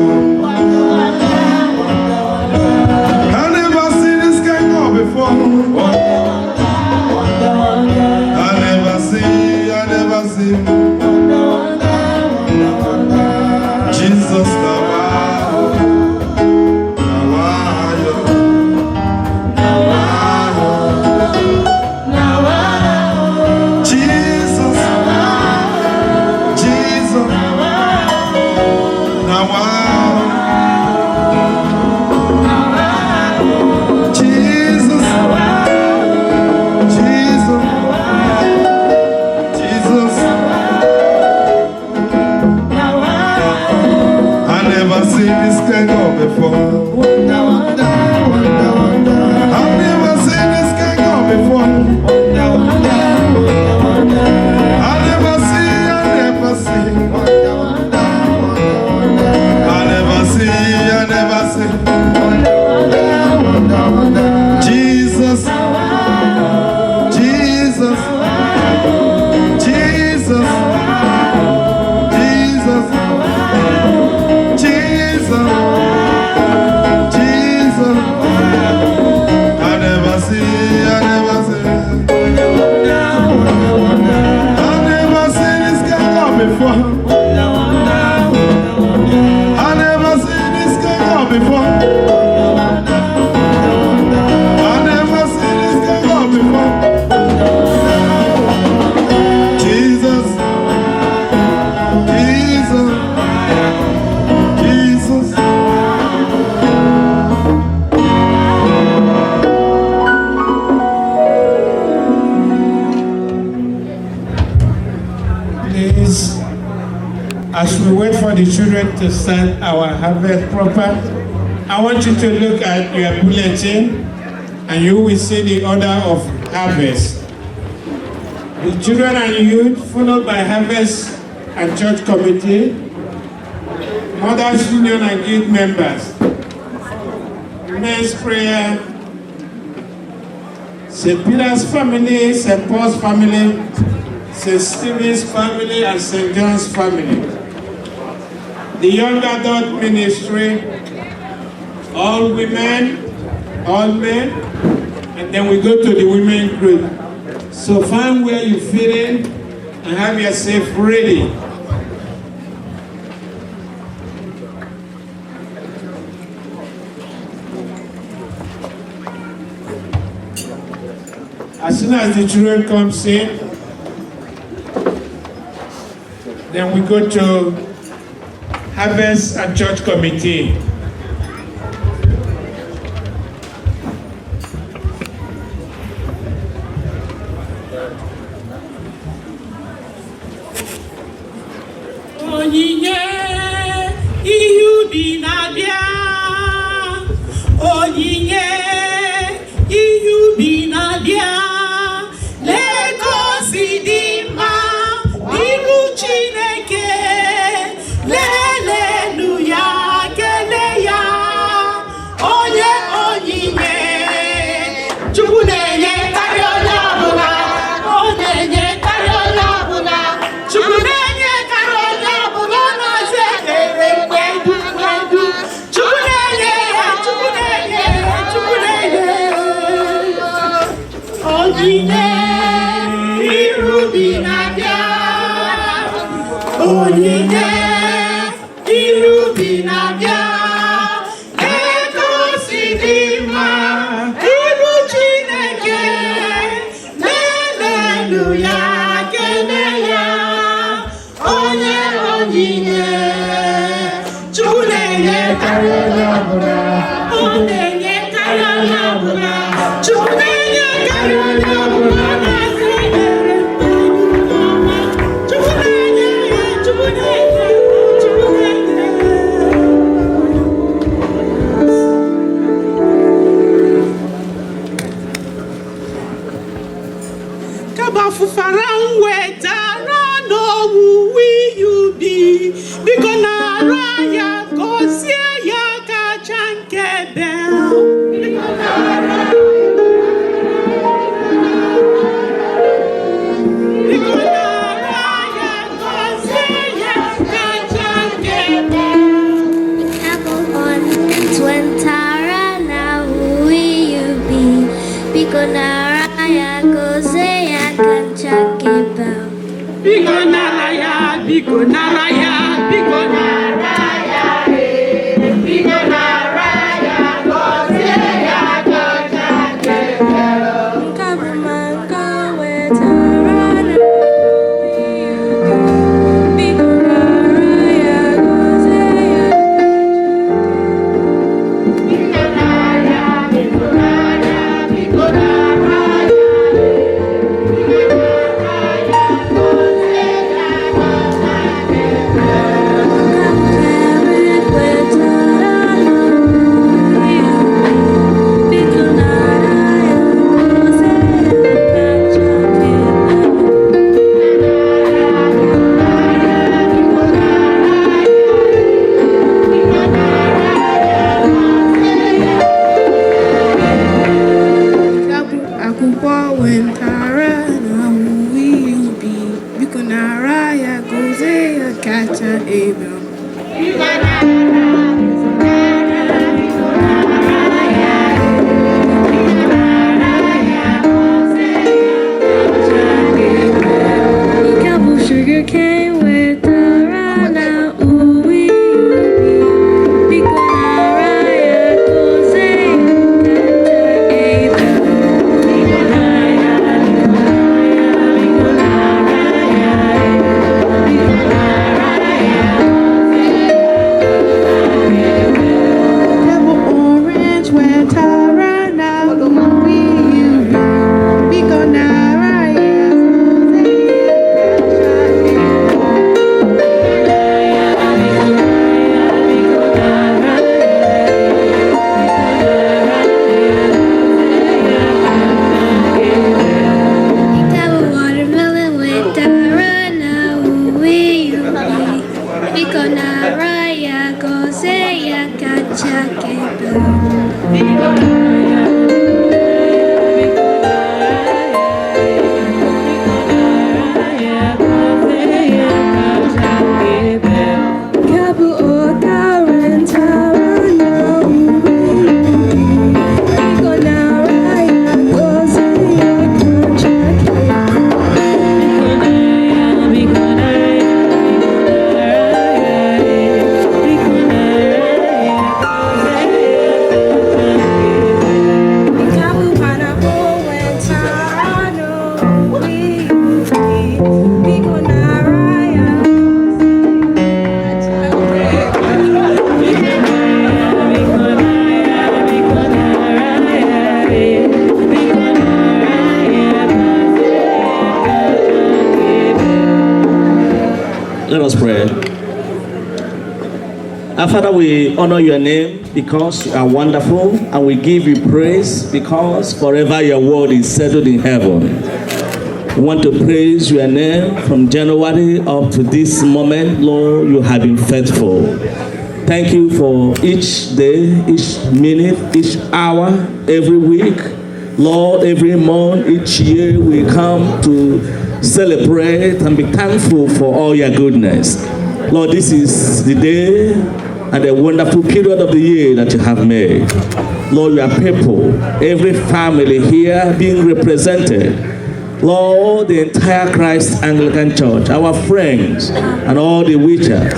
I never seen this kind God before. I never see. Jesus Jesus, As we wait for the children to start our harvest proper, I want you to look at your bulletin and you will see the order of harvest. The children and youth, followed by harvest and church committee, mothers union and youth members, men's prayer, St. Peter's family, St. Paul's family, St. Stephen's family, and St. John's family. The young adult ministry, all women, all men, and then we go to the women group. So find where you fit in and have yourself ready. As soon as the children comes in, then we go to harvest and church committee. Onyi Ekwegbalu na-abịa, Onyi Ekwegbalu na-abịa, Lagos dị mma n'iru Chineke, lelenu ya, kele ya, onye onyinye, Chukwu na-enye karịa onye ọbụla, ọ na-enye karịa onye ọbụla, Chukwu na-enye karịa onye ọbụla, ọ na-aza ekpere mgbe edu, Chukwu na-enye, Chukwu na-enye, Chukwu na-enye, onyinye Ekwegbalu na-abịa, onyinye Ekwegbalu na-abịa, Lagos dị mma n'iru Chineke, lelenu ya, kele ya, onye onyinye, Chukwu na-enye karịa onye ọbụla, ọ na-enye karịa onye ọbụla, Chukwu na-enye karịa onye ọbụla, ọ na-aza ekpere mgbe ọma, Chukwu na-enye, Chukwu na-enye, Chukwu na-enye. Kabafufara wetara n'owuwe ihe ubi, biko nara ya gọzie ya kacha nke bel. Biko nara ya gọzie ya kacha nke bel. Twentara na uyubi, biko naraya goze ya kancha kebao. Biko nara ya, biko nara ya, biko nara ya, biko nara ya, gọzie ya kacha nke bel. Nkabumanga wetara na uyubi, biko naraya goze ya Biko nara ya, Let us pray. Our Father, we honor your name because you are wonderful, and we give you praise because forever your word is settled in heaven. We want to praise your name from January up to this moment. Lord, you have been faithful. Thank you for each day, each minute, each hour, every week. Lord, every month, each year we come to celebrate and be thankful for all your goodness. Lord, this is the day and the wonderful period of the year that you have made. Lord, your people, every family here being represented. Lord, the entire Christ Anglican Church, our friends and all the witches.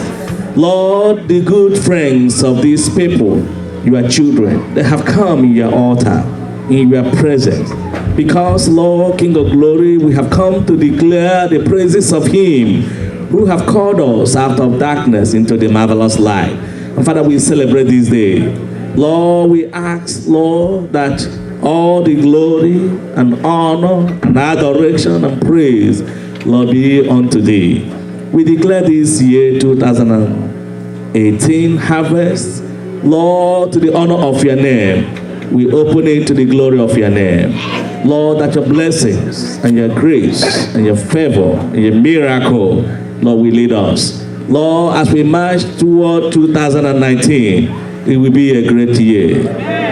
Lord, the good friends of these people, your children, they have come in your altar, in your presence. Because, Lord, King of glory, we have come to declare the praises of him who have called us out of darkness into the marvelous light. And Father, we celebrate this day. Lord, we ask, Lord, that all the glory and honor and adoration and praise, Lord, be unto thee. We declare this year 2018 harvest, Lord, to the honor of your name. We open it to the glory of your name. Lord, that your blessings and your grace and your favor and your miracle, Lord, will lead us. Lord, as we march toward 2019, it will be a great year.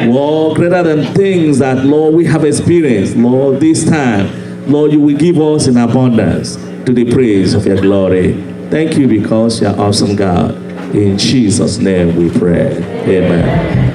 Lord, greater than things that, Lord, we have experienced, Lord, this time, Lord, you will give us in abundance to the praise of your glory. Thank you because you are awesome, God. In Jesus' name we pray. Amen.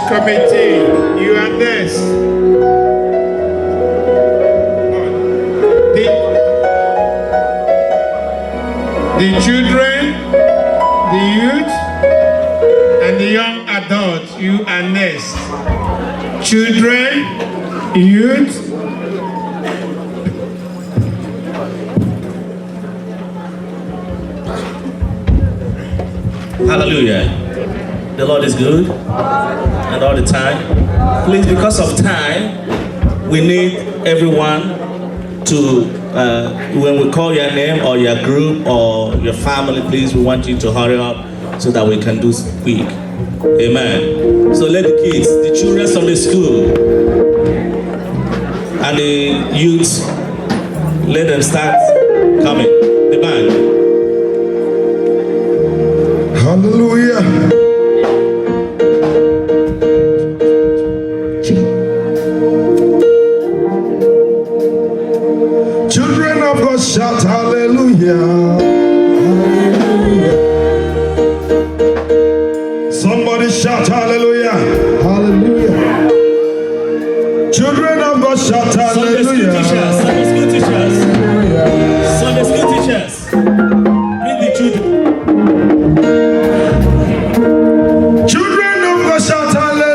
Committee, you are next. The children, the youth, and the young adults, you are next. Children, youth. Hallelujah. The Lord is good. And all the time. Please, because of time, we need everyone to, when we call your name or your group or your family, please, we want you to hurry up so that we can do quick. Amen. So let the kids, the children from the school and the youth, let them start coming. The band. Hallelujah. Shout hallelujah. Hallelujah. Somebody shout hallelujah. Hallelujah. Children of God shout hallelujah. Sunday school teachers. Sunday school teachers. Bring the children. Children of God shout hallelujah.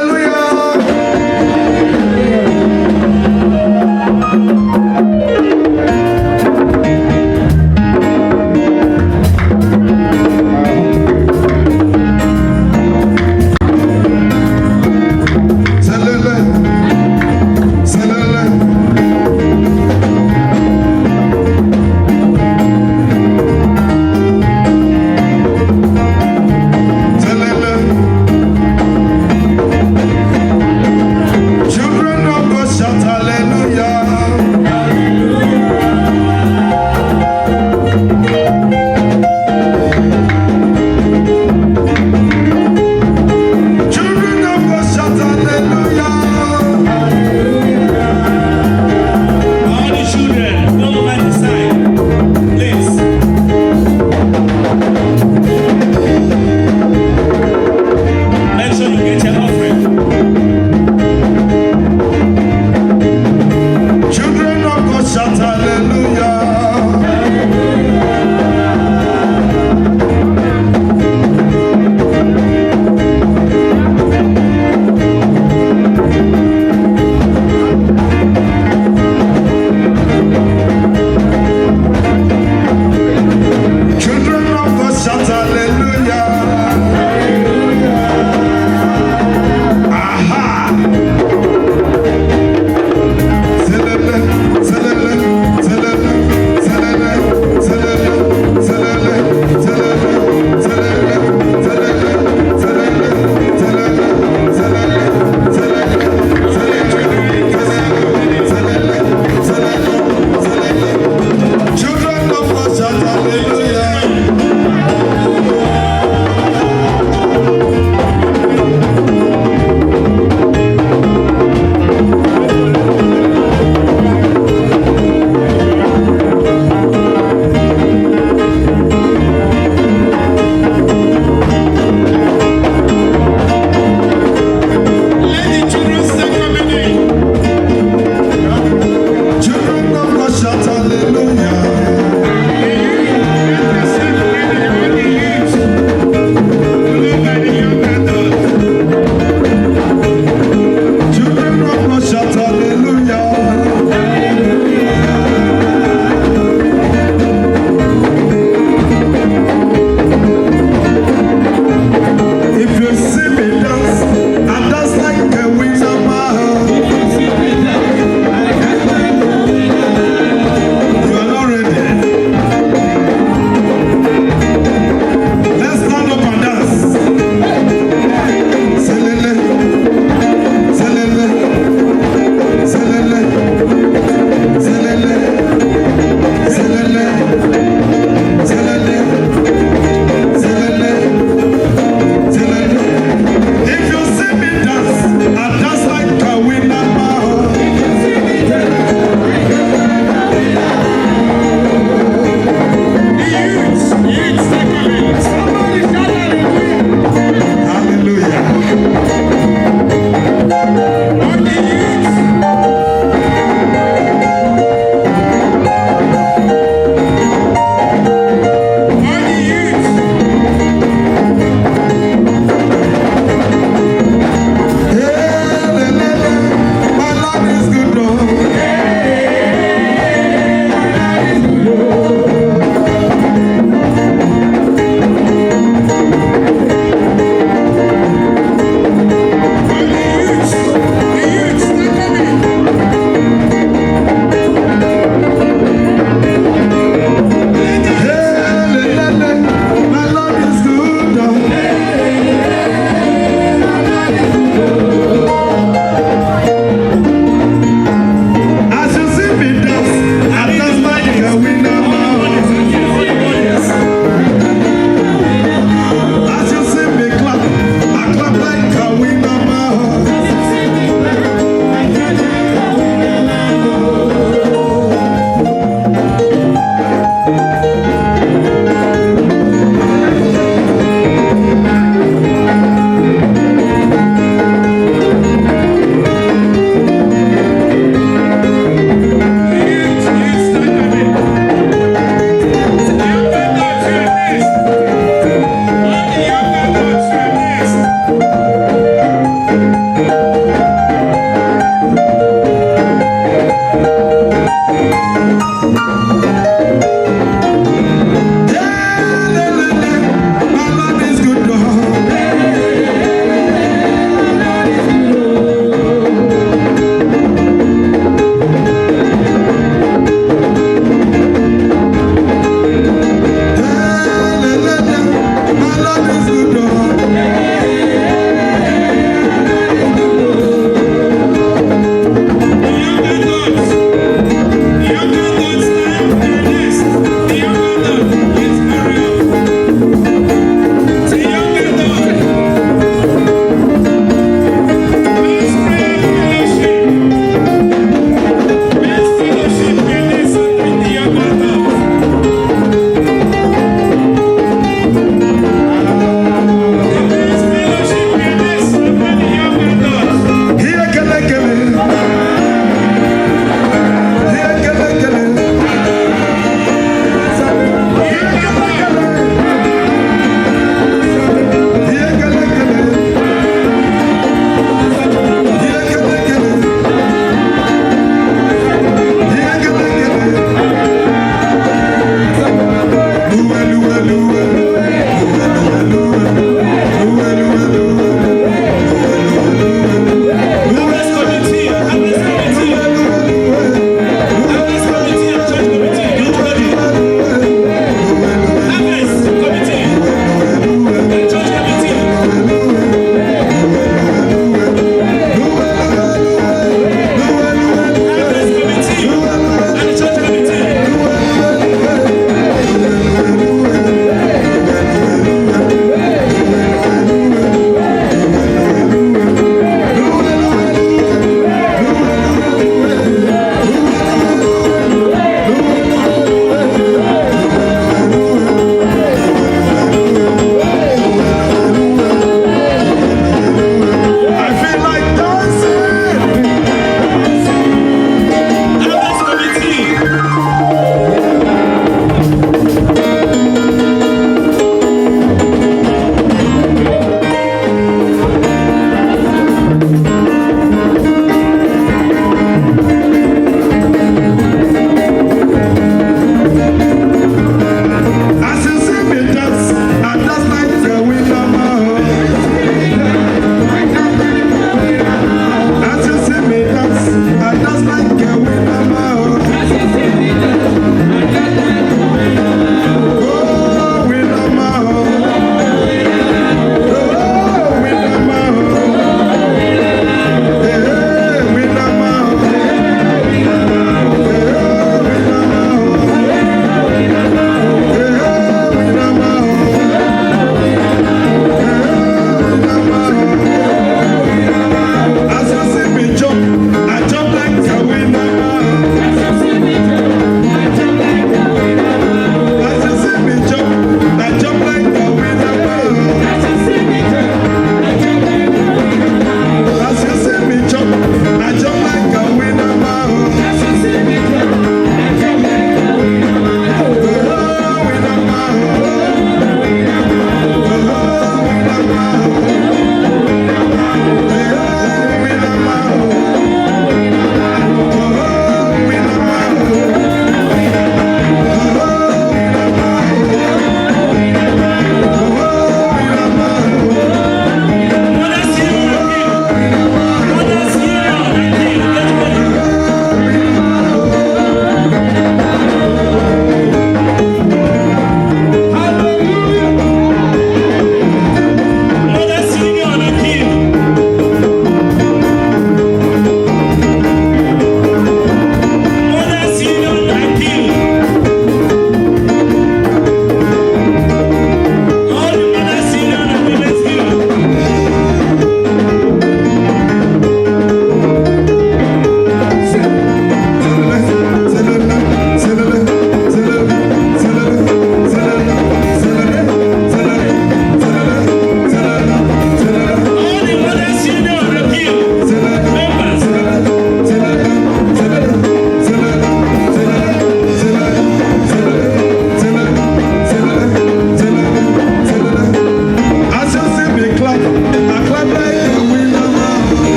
There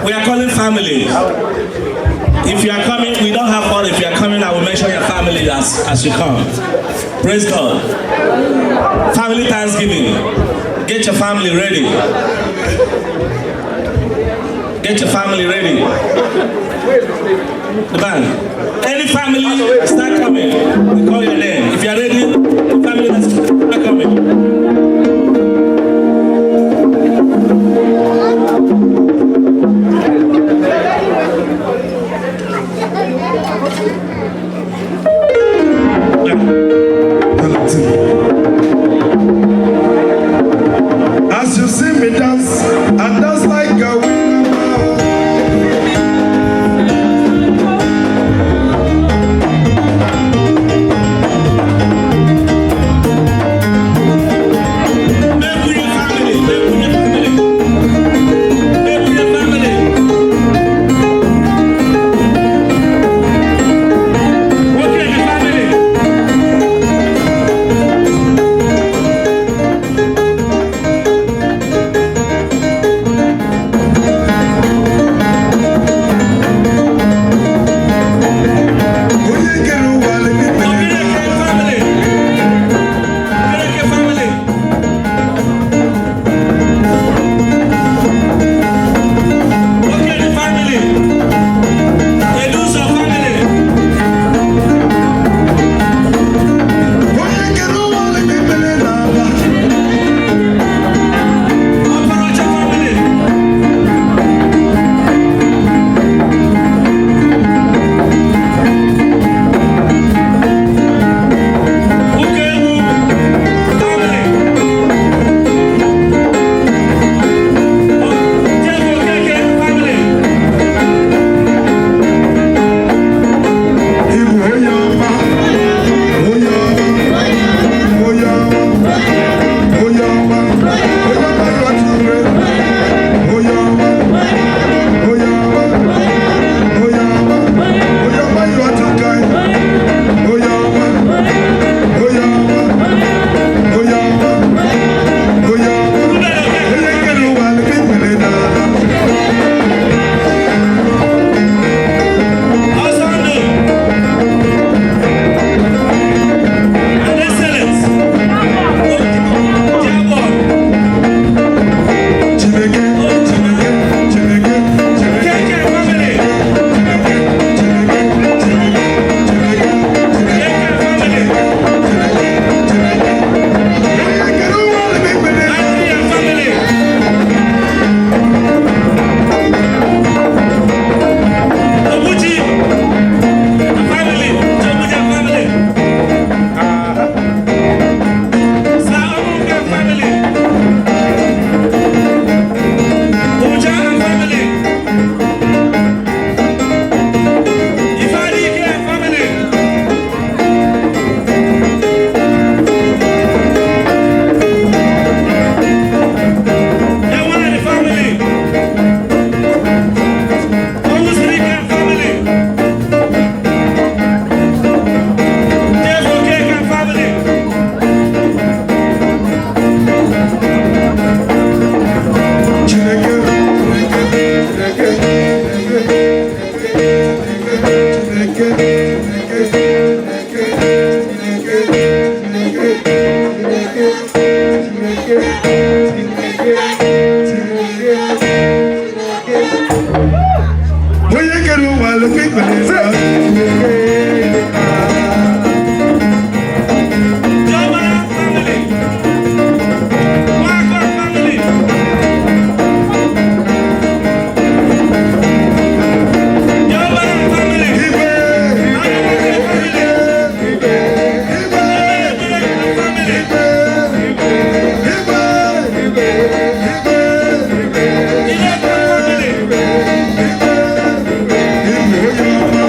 We are calling families. If you are coming, we don't have all. If you are coming, I will mention your family as you come. Praise God. Family Thanksgiving. Get your family ready. Get your family ready. The band. Any family, start coming. We call your name. If you are ready, family, let's start coming. As you see me dance, and dance like a winner.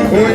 Oh,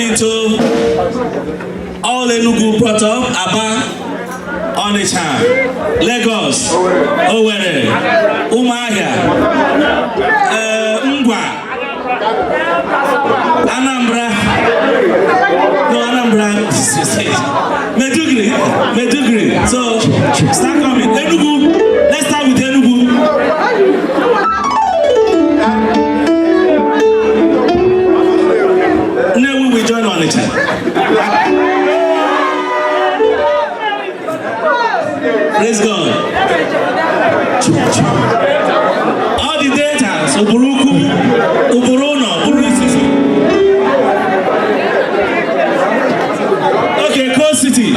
been to all Enugu brought up, Aba, Onitsha, Lagos, Owerri, Umuahia, Ngwa, Anambra, Medugri. So start coming. Enugu. Let's start with Enugu. Never we join on it. Praise God. All the data. So Buruku, Uburono, Burusisi. Okay, Coast City.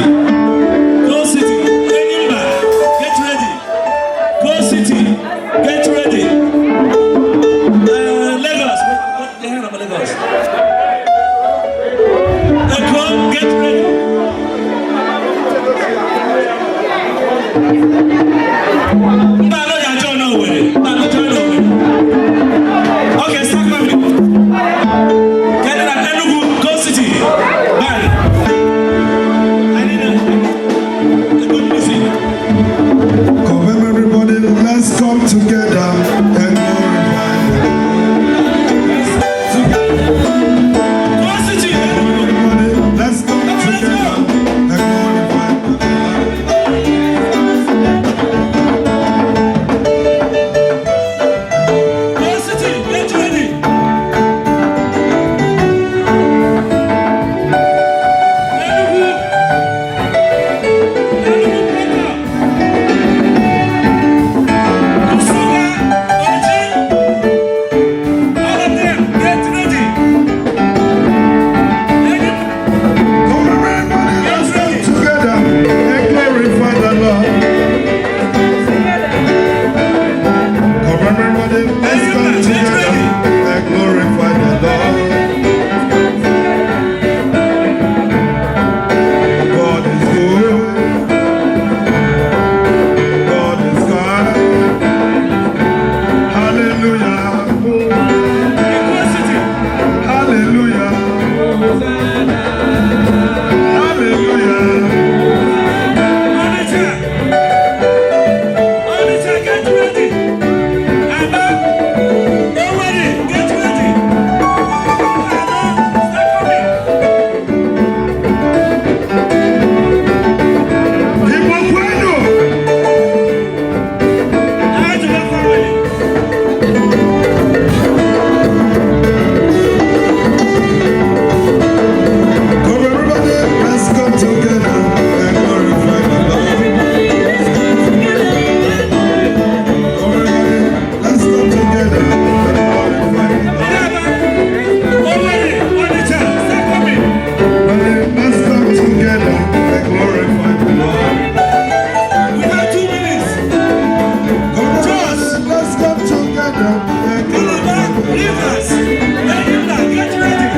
Enimba, get ready. Coast City, get ready. Lagos, what the hell about Lagos? Eko, get ready. Mbano ya John Owerri. Okay, start coming. Get it at Enugu, Coast City. Bye. Come everybody, let's come together and glorify everybody, let's come together and glorify Get ready.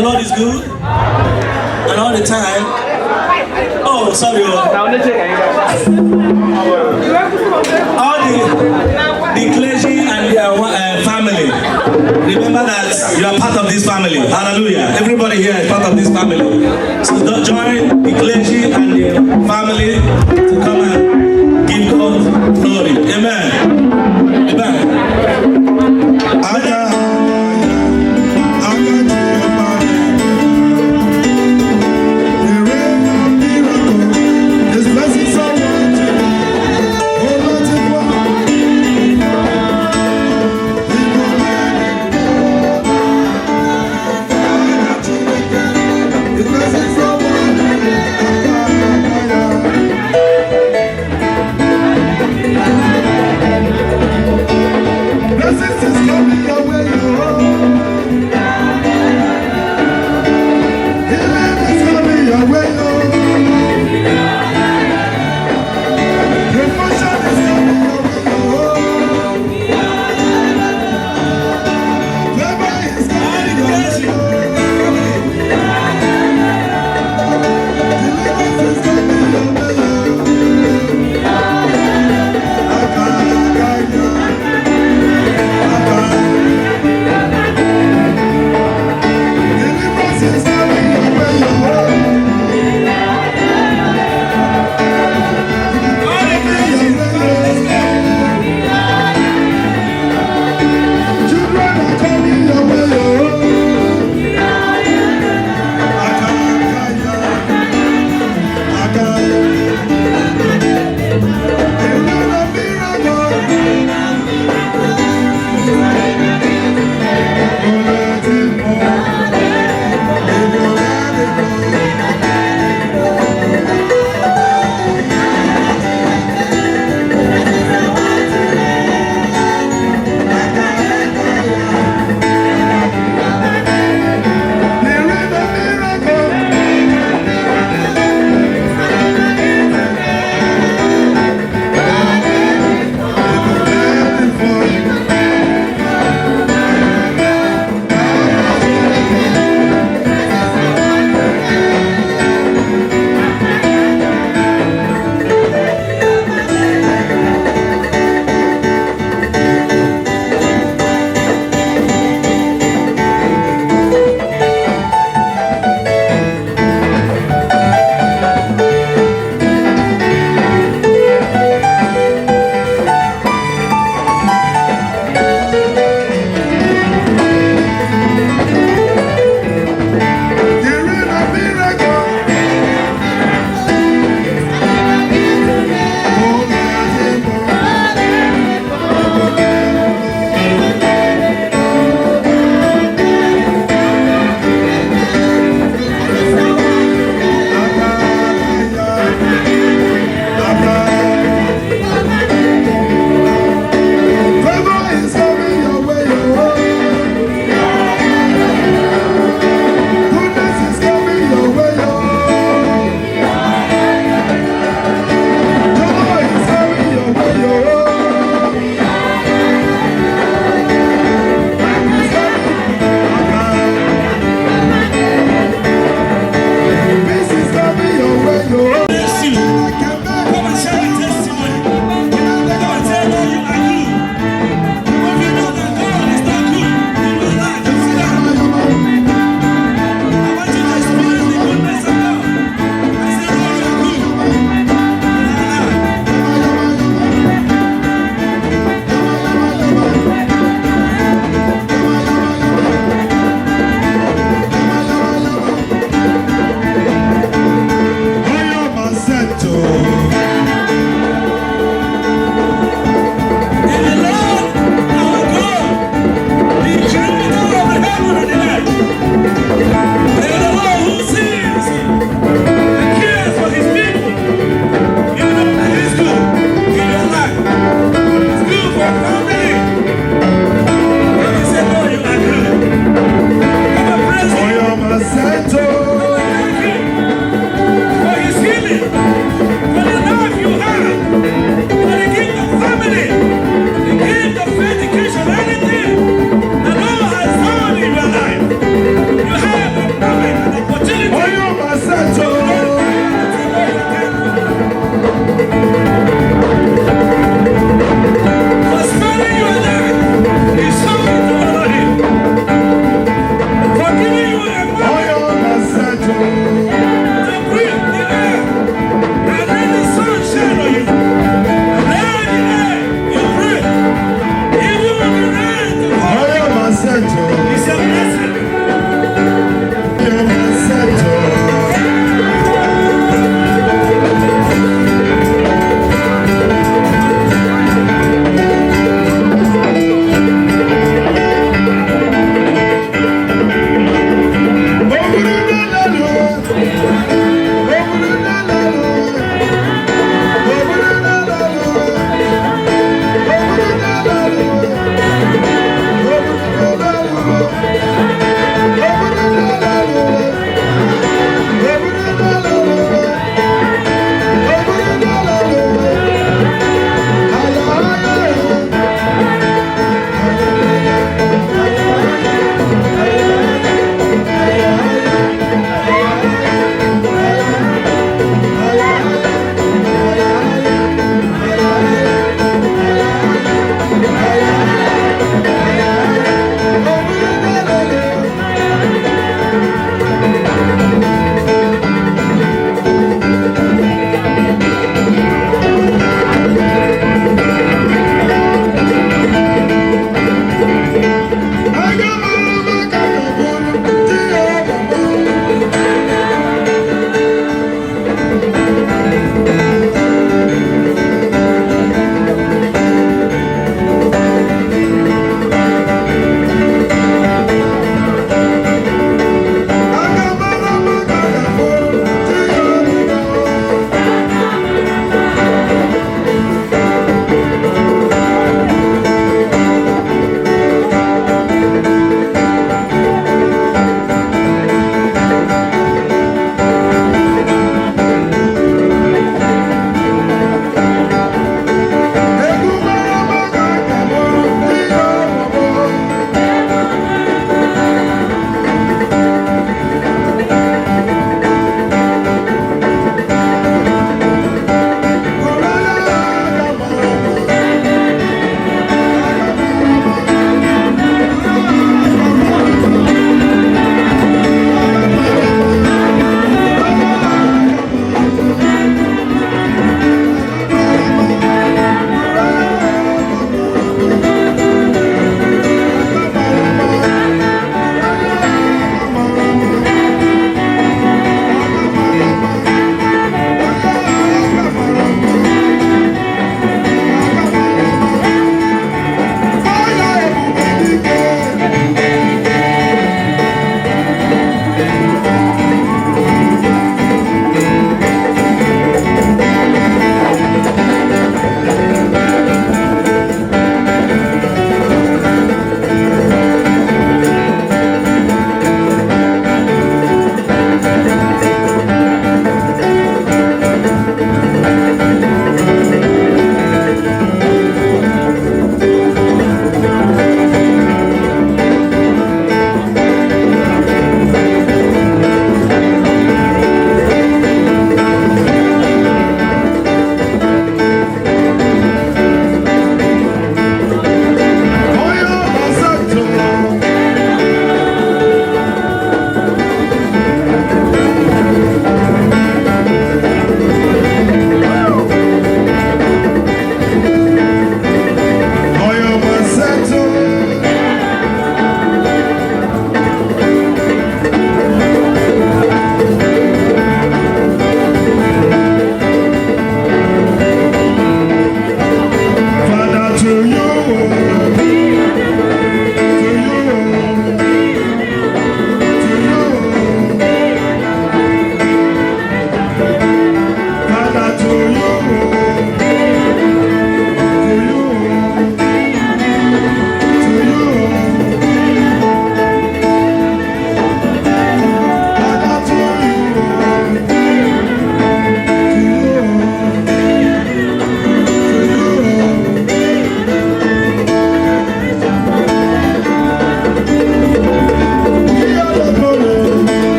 The Lord is good. And all the time. Oh, sorry. All the clergy and their family. Remember that you are part of this family. Hallelujah. Everybody here is part of this family. So don't join the clergy and the family to come and give God glory. Amen. Amen.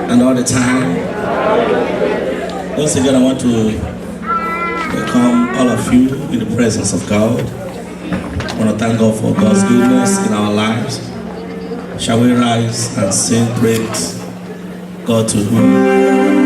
And all the time. Once again, I want to welcome all of you in the presence of God. I want to thank God for God's goodness in our lives. Shall we rise and sing praise God to whom?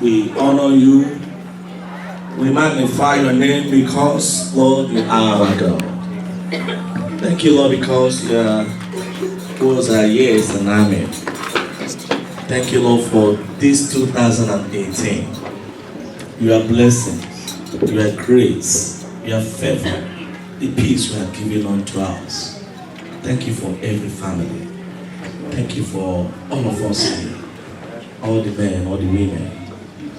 We honor you. We magnify your name because, Lord, you are our God. Thank you, Lord, because you are was our yes and amen. Thank you, Lord, for this 2018. You are blessings, you are grace, you are favor, the peace you have given unto us. Thank you for every family. Thank you for all of us here. All the men, all the women,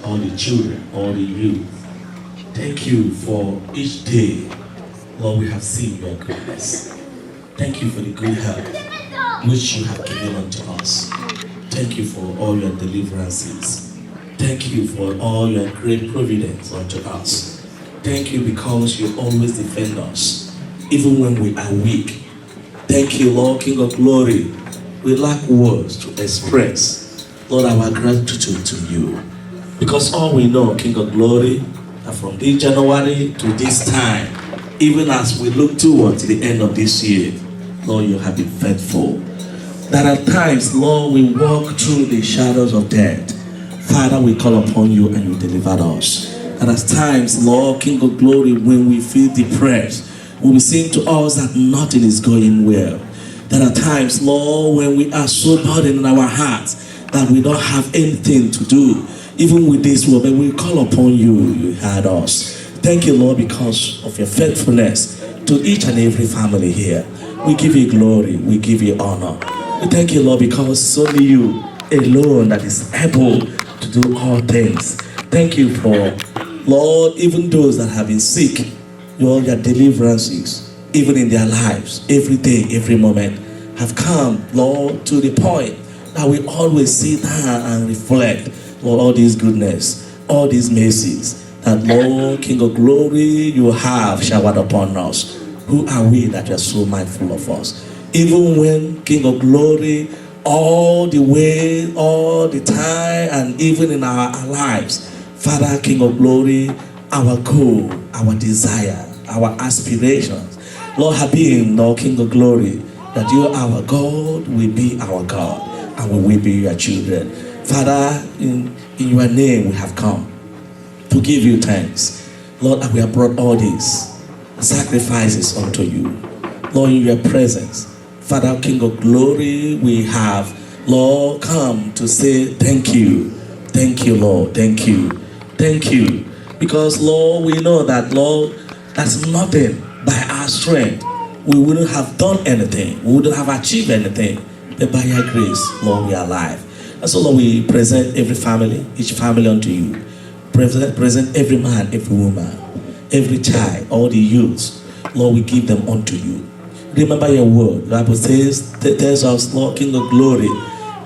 all the children, all the youth. Thank you for each day, Lord, we have seen your goodness. Thank you for the good health which you have given unto us. Thank you for all your deliverances. Thank you for all your great providence unto us. Thank you because you always defend us, even when we are weak. Thank you, Lord, King of glory. We lack words to express, Lord, our gratitude to you. Because all we know, King of glory, that from this January to this time, even as we look towards the end of this year, Lord, you have been faithful. That at times, Lord, we walk through the shadows of death. Father, we call upon you and you deliver us. And at times, Lord, King of glory, when we feel depressed, when we seem to us that nothing is going well. That at times, Lord, when we are so burdened in our hearts that we don't have anything to do, even with this world, when we call upon you, you heard us. Thank you, Lord, because of your faithfulness to each and every family here. We give you glory, we give you honor. We thank you, Lord, because it's only you alone that is able to do all things. Thank you for, Lord, even those that have been sick, Lord, your deliverances, even in their lives, every day, every moment, have come, Lord, to the point that we always sit down and reflect, Lord, all this goodness, all these mercies, that, Lord, King of glory, you have showered upon us. Who are we that you are so mindful of us? Even when, King of glory, all the way, all the time, and even in our lives, Father, King of glory, our goal, our desire, our aspirations, Lord, have been, Lord, King of glory, that you, our God, will be our God, and we will be your children. Father, in your name we have come to give you thanks. Lord, and we have brought all these sacrifices unto you. Lord, in your presence, Father, King of glory, we have, Lord, come to say thank you. Thank you, Lord. Thank you. Thank you. Because, Lord, we know that, Lord, that's nothing by our strength. We wouldn't have done anything. We wouldn't have achieved anything. But by your grace, Lord, we are alive. And so, Lord, we present every family, each family unto you. Present every man, every woman. every child, all the youths, Lord, we give them unto you. Remember your word. The Bible says, tells us, Lord, King of glory,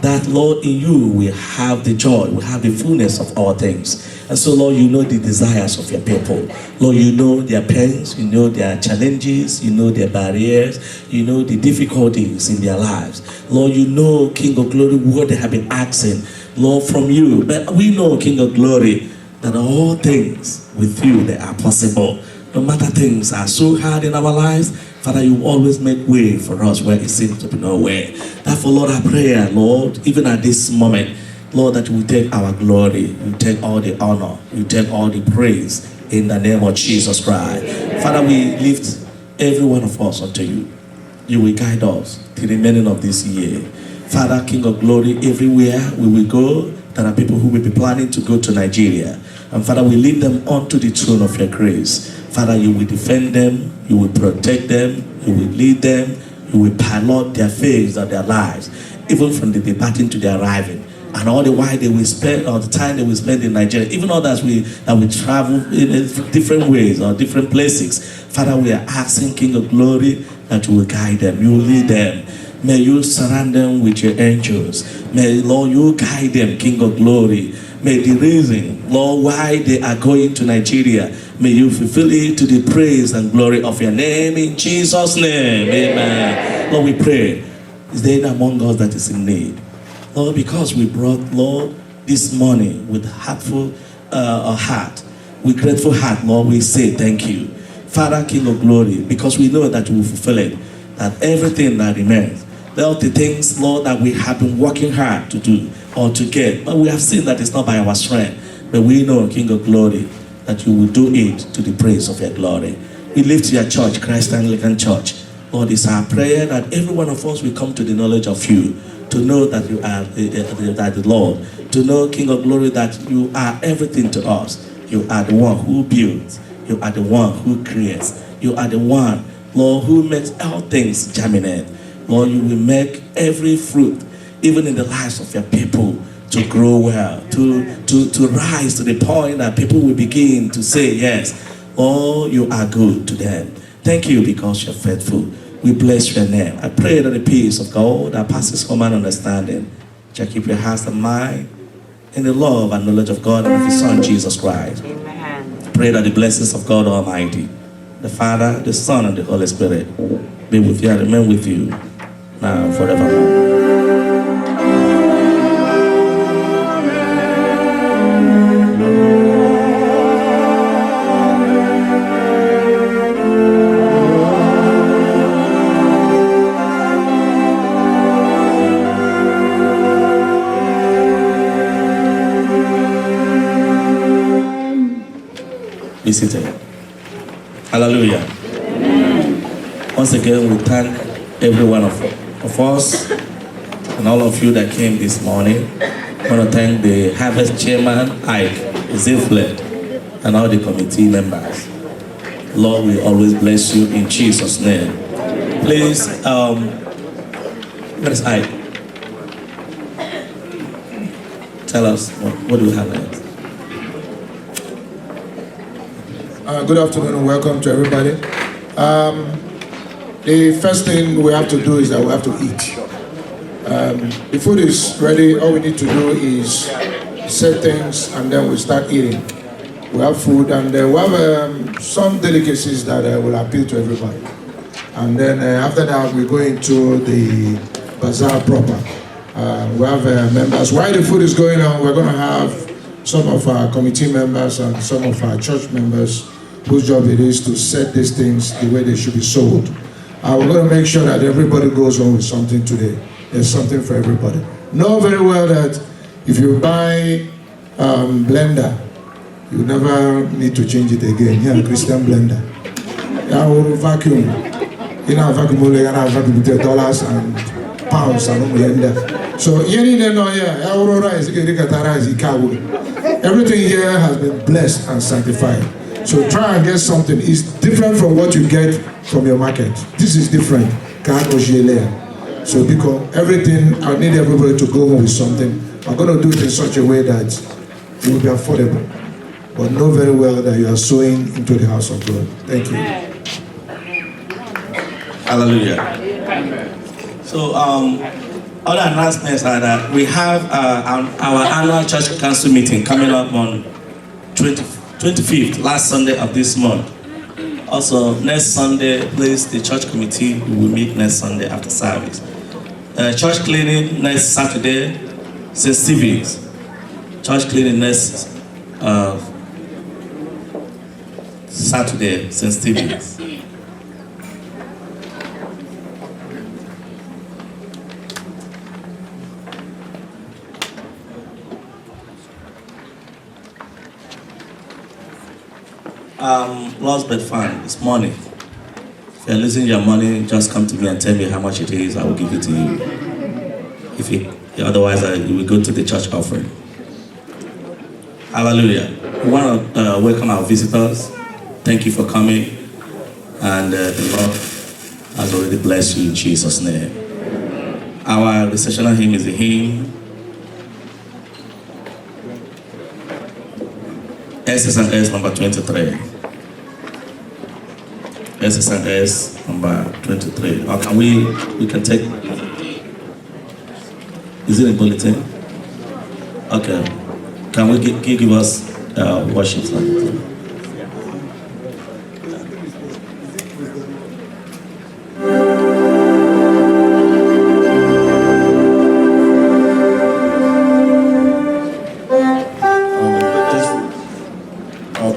that, Lord, in you we have the joy, we have the fullness of all things. And so, Lord, you know the desires of your people. Lord, you know their pains, you know their challenges, you know their barriers, you know the difficulties in their lives. Lord, you know, King of glory, what they have been asking, Lord, from you. But we know, King of glory, that all things with you, they are possible. No matter things are so hard in our lives, Father, you always make way for us where it seems to be no way. Therefore, Lord, I pray, Lord, even at this moment, Lord, that you will take our glory, you take all the honor, you take all the praise in the name of Jesus Christ. Father, we lift every one of us unto you. You will guide us to the remaining of this year. Father, King of glory, everywhere we will go, there are people who will be planning to go to Nigeria. And Father, we lead them onto the throne of your grace. Father, you will defend them, you will protect them, you will lead them, you will pilot their faith and their lives, even from the departing to the arriving. And all the while they will spend, or the time they will spend in Nigeria, even others that will travel in different ways or different places. Father, we are asking, King of glory, that you will guide them, you will lead them. May you surround them with your angels. May, Lord, you guide them, King of glory. May the reason, Lord, why they are going to Nigeria, may you fulfill it to the praise and glory of your name in Jesus' name. Amen. Lord, we pray, is there among us that is in need? Lord, because we brought, Lord, this morning with heartful heart, with grateful heart, Lord, we say thank you. Father, King of glory, because we know that you will fulfill it, that everything that remains, all the things, Lord, that we have been working hard to do or to get, but we have seen that it's not by our strength, but we know, King of glory, that you will do it to the praise of your glory. We lift your church, Christ Anglican Church. Lord, it's our prayer that every one of us will come to the knowledge of you, to know that you are the Lord, to know, King of glory, that you are everything to us. You are the one who builds, you are the one who creates, you are the one, Lord, who makes all things germinate. Lord, you will make every fruit, even in the lives of your people, to grow well, to rise to the point that people will begin to say, yes, oh, you are good to them. Thank you because you're faithful. We bless your name. I pray that the peace of God that passes common understanding shall keep your hearts and mind in the love and knowledge of God and of His Son, Jesus Christ. Amen. Pray that the blessings of God Almighty, the Father, the Son, and the Holy Spirit be with you and remain with you now and forevermore. Be seated. Hallelujah. Amen. Once again, we thank every one of us and all of you that came this morning. I want to thank the Harvest Chairman, Iyke Eziefule, and all the committee members. Lord, we always bless you in Jesus' name. Please, where is Iyke? Tell us, what do we have next? Good afternoon and welcome to everybody. The first thing we have to do is that we have to eat. The food is ready. All we need to do is set things and then we start eating. We have food and we have some delicacies that will appeal to everybody. And then after that we go into the bazaar proper. We have members. While the food is going on, we're going to have some of our committee members and some of our church members whose job it is to set these things the way they should be sold. We're going to make sure that everybody goes home with something today. There's something for everybody. Know very well that if you buy blender, you never need to change it again. Here, Christian blender. I will vacuum. You know, vacuum only, and I vacuum with dollars and pounds and blender. So everything here has been blessed and sanctified. So try and get something. It's different from what you get from your market. This is different. So because everything, I need everybody to go home with something. I'm going to do it in such a way that it will be affordable. but know very well that you are sowing into the house of God. Thank you. Hallelujah. So, other announcements are that we have our annual church council meeting coming up on 25th, last Sunday of this month. Also, next Sunday, please, the church committee will meet next Sunday after service. Church cleaning next Saturday, St. Stephen's. Church cleaning next Saturday, St. Stephen's. Lost but fine, it's money. If you're losing your money, just come to me and tell me how much it is, I will give it to you. Otherwise, you will go to the church offering. Hallelujah. We want to welcome our visitors. Thank you for coming. And the Lord has already blessed you in Jesus' name. Our recessional hymn is the hymn SSS number 23. SSS number 23. Or can we can take, is it a bulletin? Okay. Can we give us worship song?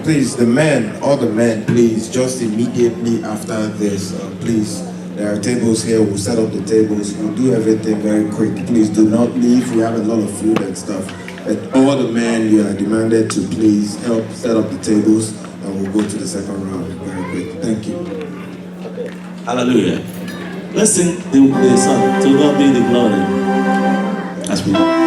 Please, all the men, please, just immediately after this, please, there are tables here, we'll set up the tables, we'll do everything very quick. Please do not leave, we have a lot of food and stuff. But all the men, you are demanded to please help set up the tables, and we'll go to the second round very quick. Thank you. Hallelujah. Let's sing the song, To God Be the Glory, as we sing.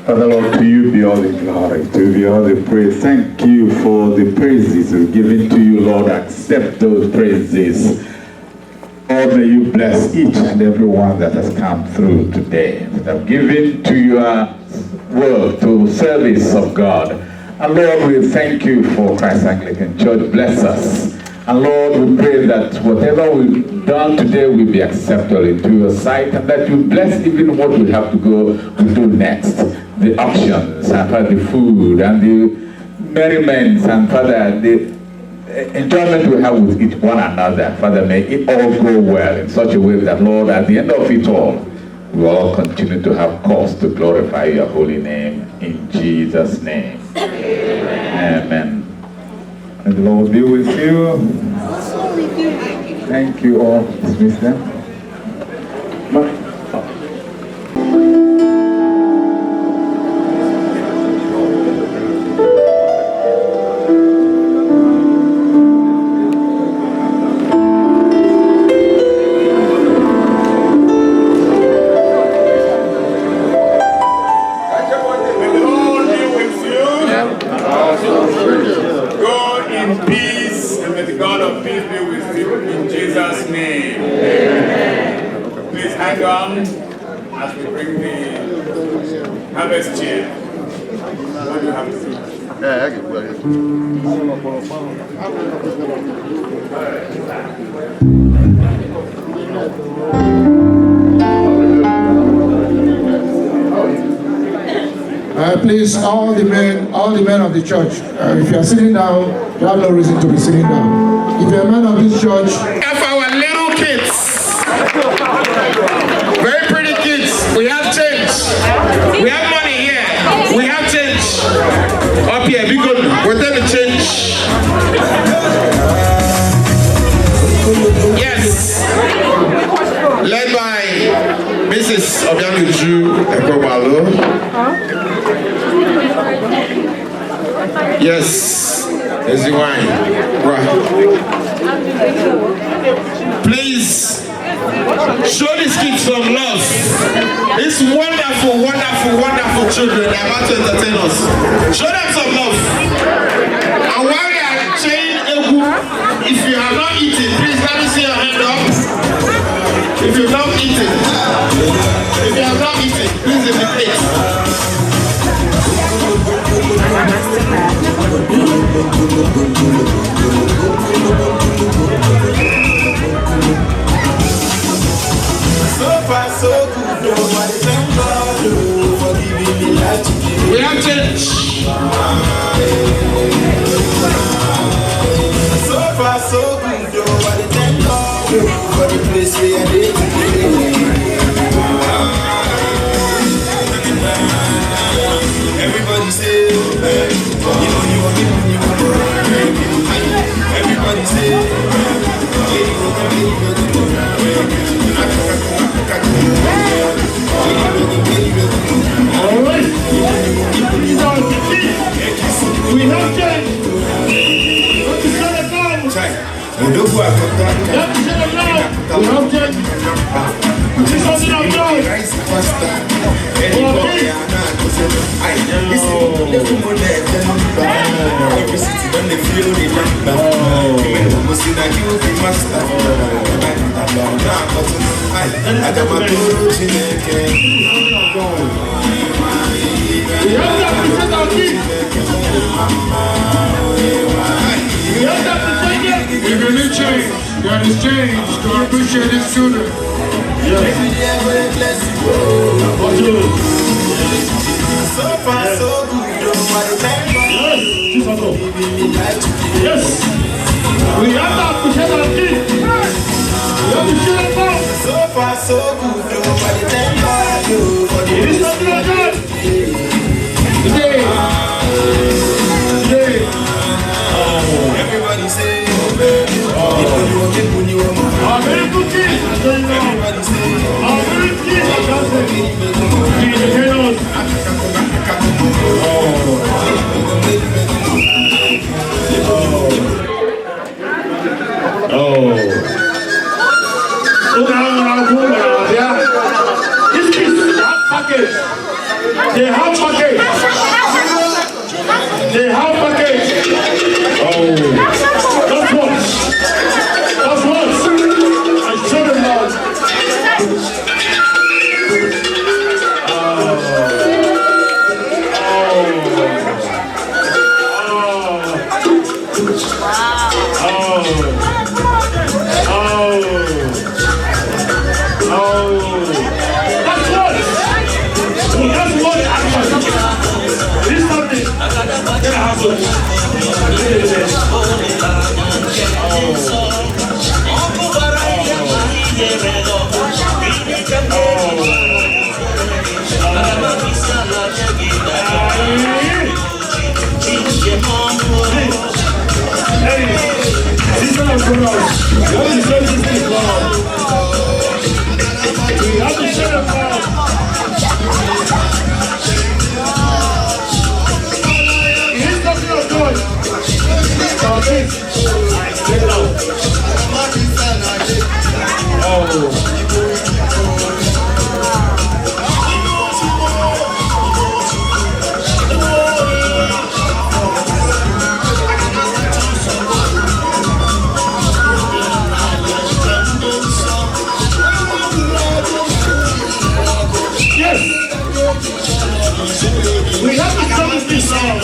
Father Lord, to you be all the glory, to you be all the praise. Thank you for the praises we've given to you, Lord. Accept those praises. Lord, may you bless each and every one that has come through today, that have given to your work, to service of God. And Lord, we thank you for Christ Anglican Church. Bless us. And Lord, we pray that whatever we've done today will be acceptable into your sight, and that you bless even what we have to go to do next. The auctions, and Father, the food, and the merriments, and Father, the enjoyment we have with each one another. Father, may it all go well in such a way that, Lord, at the end of it all, we all continue to have cause to glorify your holy name. In Jesus' name. Amen. And the Lord be with you. Thank you all. Dismiss them. Please, all the men of the church, if you are sitting down, you have no reason to be sitting down. If you are a man of this church, have our little kids, very pretty kids. We have change. We have money here. We have change. Up here, be good. We're there to change. Yes. Led by Mrs. Iyke Ekwegbalu. Yes, there's the wine. Right. Please show these kids some love. These wonderful, wonderful, wonderful children that are about to entertain us. Show them some love. And while they are saying Egu, if you have not eaten, please let me see your hand up. If you have not eaten, please in the plate. So far, so good, nobody thank God for giving me life today. We have change. So far, so good, nobody thank God for the place where I live today. Everybody say, everybody say, all right. We have change. What is that about? We have change. This is something I'm doing. Every city when they feel the number. Must see that you be master. I got my approach in We're going to change. God is changed. To appreciate his children. So far, so good. Yes. We have to appreciate our kids. So far, so good. Nobody thank God for the it is something like that. Today. everybody say, Our very good kids are doing well. everybody say, Our very kids are dancing. This kiss, that package. for us. We have to show this thing, Lord. We have to show them, Lord. He's talking of God. Check it out. Oh. We have to come with this song.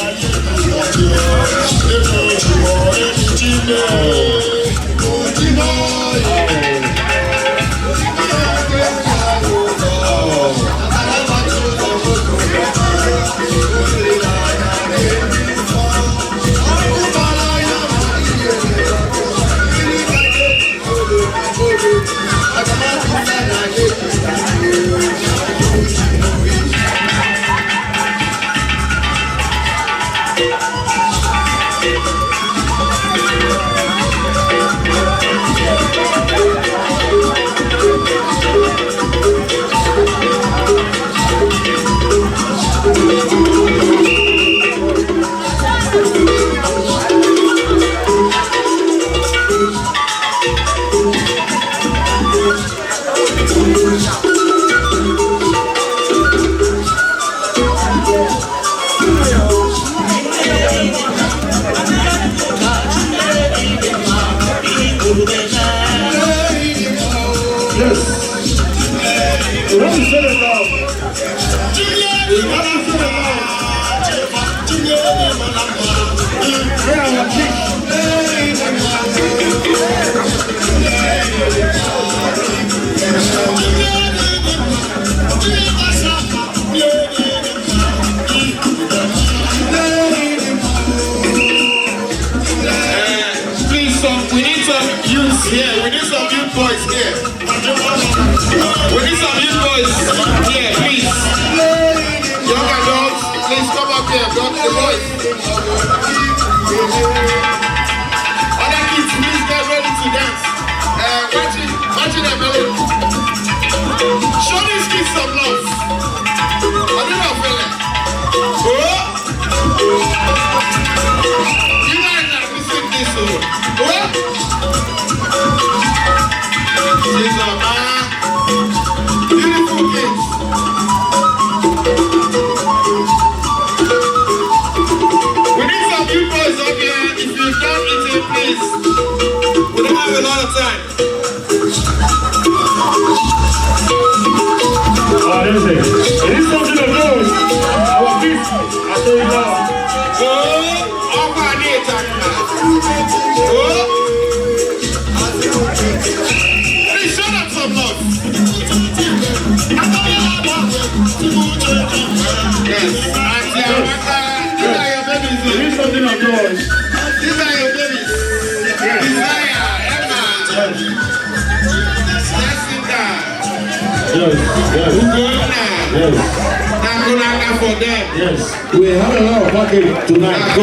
We have a lot of package tonight.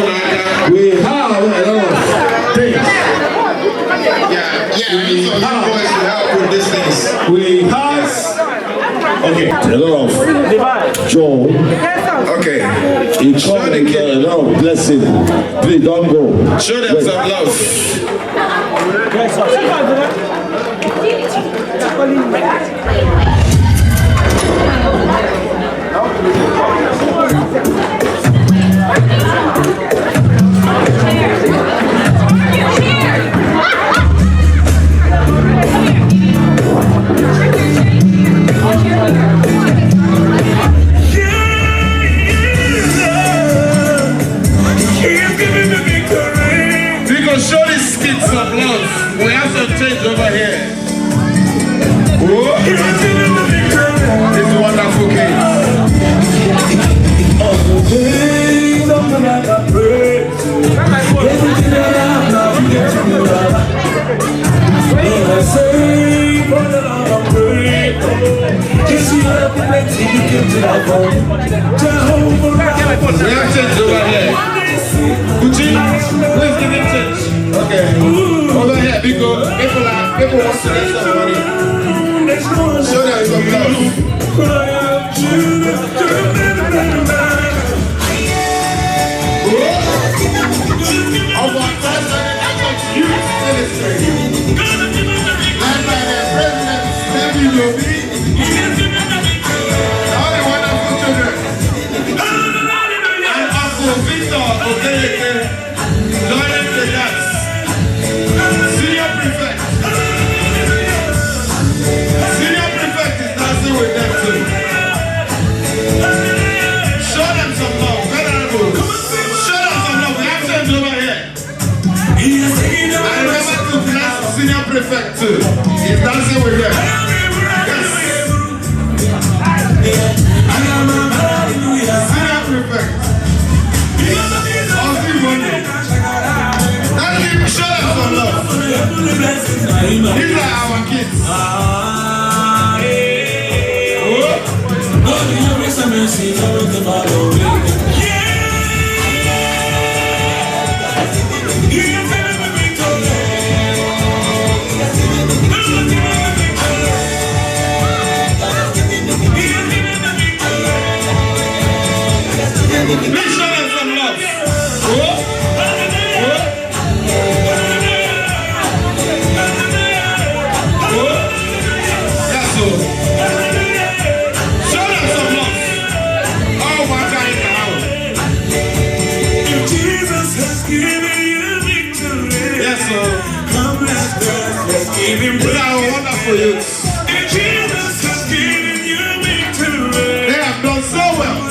We have a lot of things. We have a lot of joy. Okay. You come with a lot of blessing. Please don't go. Show them some love. Show these kids some love. We have some change over here. Oh! have change over here. Gucci, please give him change. Okay. Over here, people want to raise some money. Show them some love. Of our president youth ministry, led by the president, David Yobi, all the wonderful children, and Uncle Victor Okeyeke, joining the dance, senior prefect is dancing with them too. Show them some love, venerable. Show them some love. We have change over here. I remember to bless senior prefect too. He's dancing with them. Yes. Senior prefect. Austin Monday. Show them some love. These are our kids. Let's show them some love. That's all. Show them some love. Oh, my God, in the house. If Jesus has given you victory, yes, sir. Come, let's give him praise. These are wonderful youths. If Jesus has given you victory, they have done so well.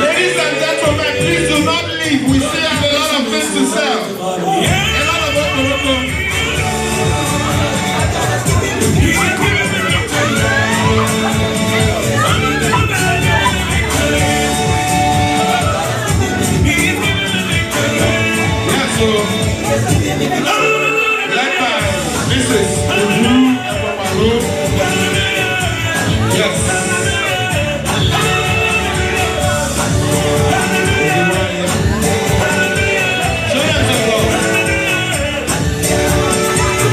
Ladies and gentlemen, please do not leave. We still have a lot of things to sell. A lot of okporoko. Yes, so led by Mrs. Onyi Ekwegbalu. Yes.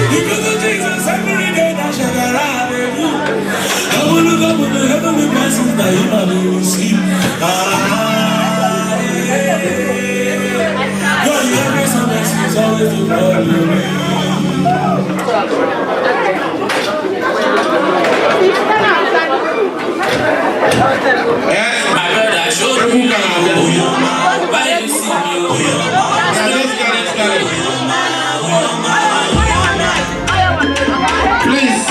Because of Jesus, every day that shall arrive. I will look up with the heavenly blessings that you might receive. God, your grace and mercy is always to follow me. Yes, my brother, show me why you see me. Please,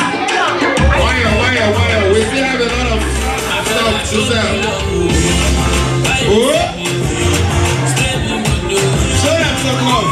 wire. We still have a lot of stuff to sell. Oh. Show them some love.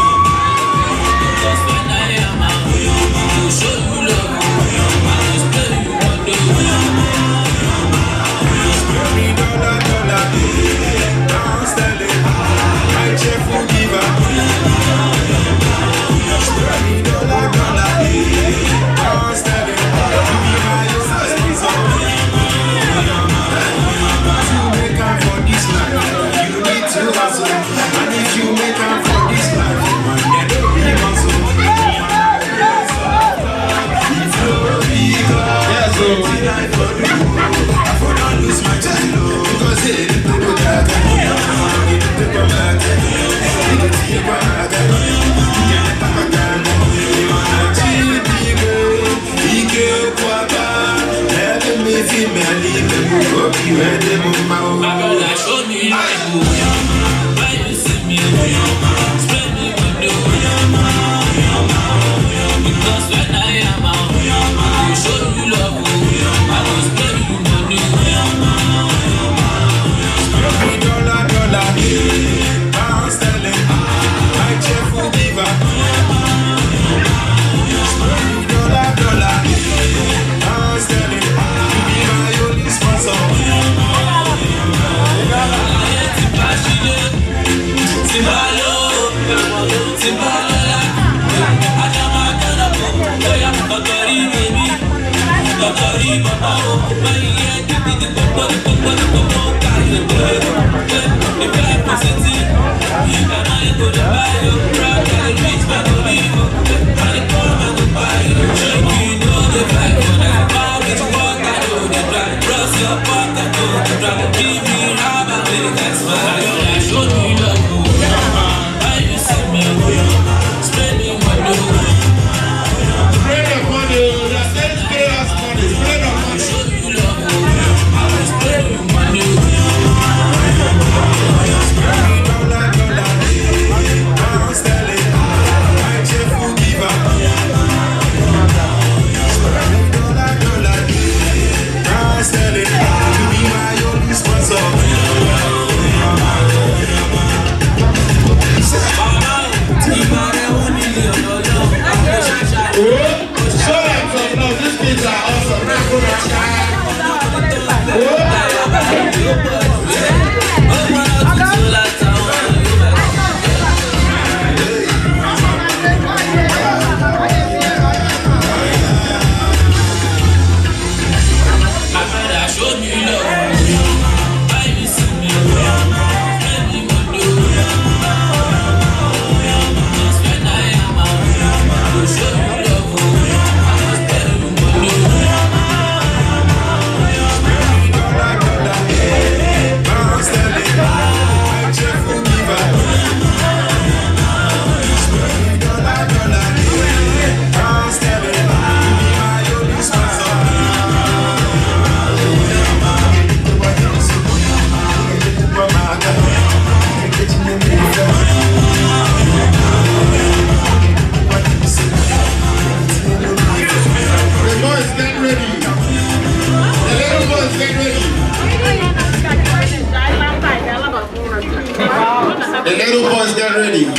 The little boys get ready. The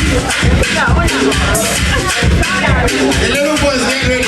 little boys get ready.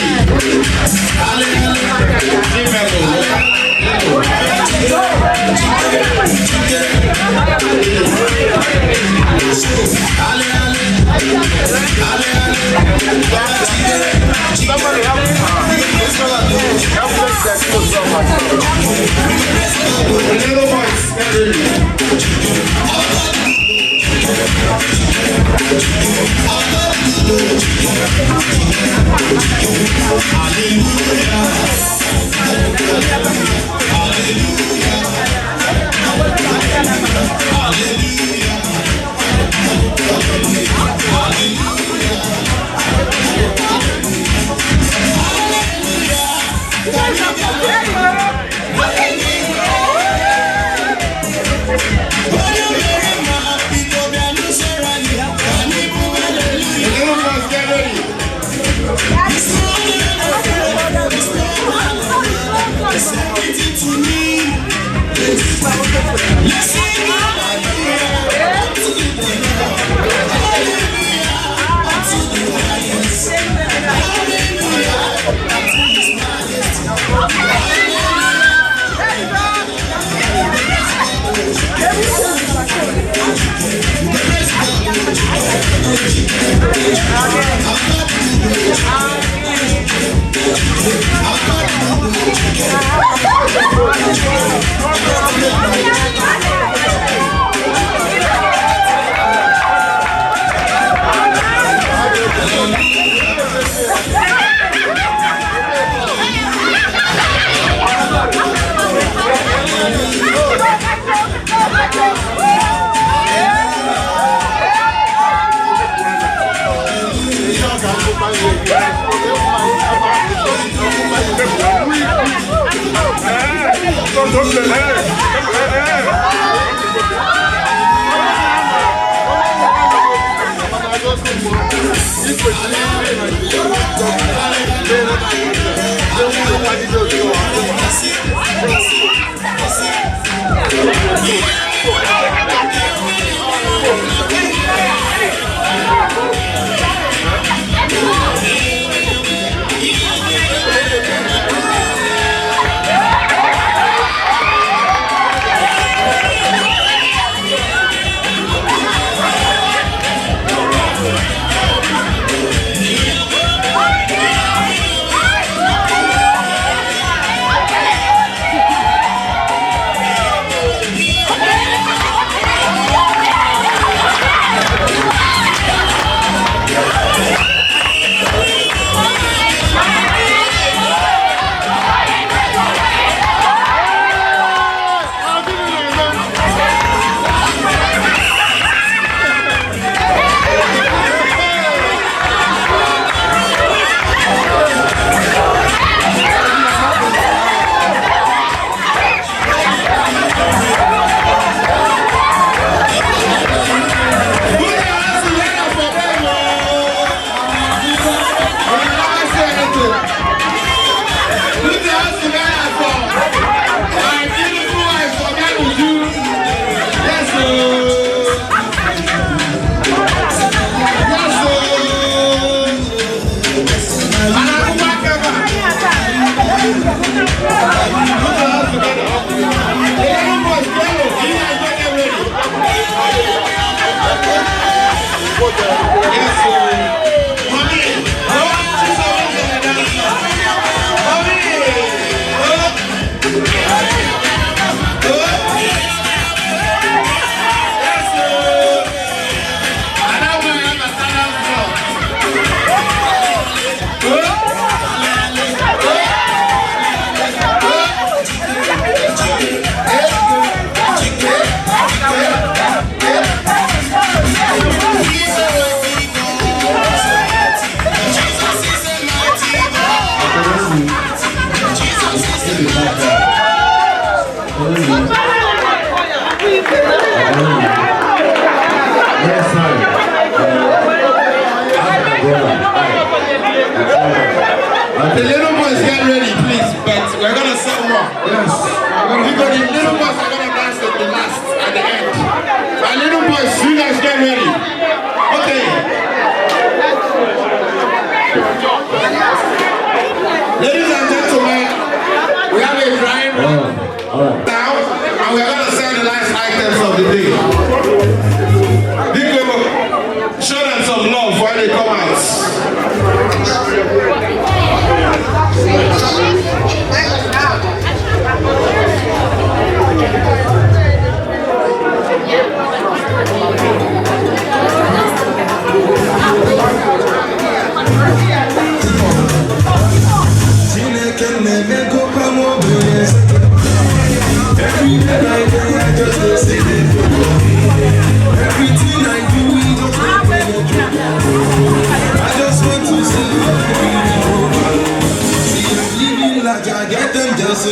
The little boys get ready, please, but we're going to sing more. Yes. Because the little boys are going to dance at the last, at the end. My little boys, you guys get ready.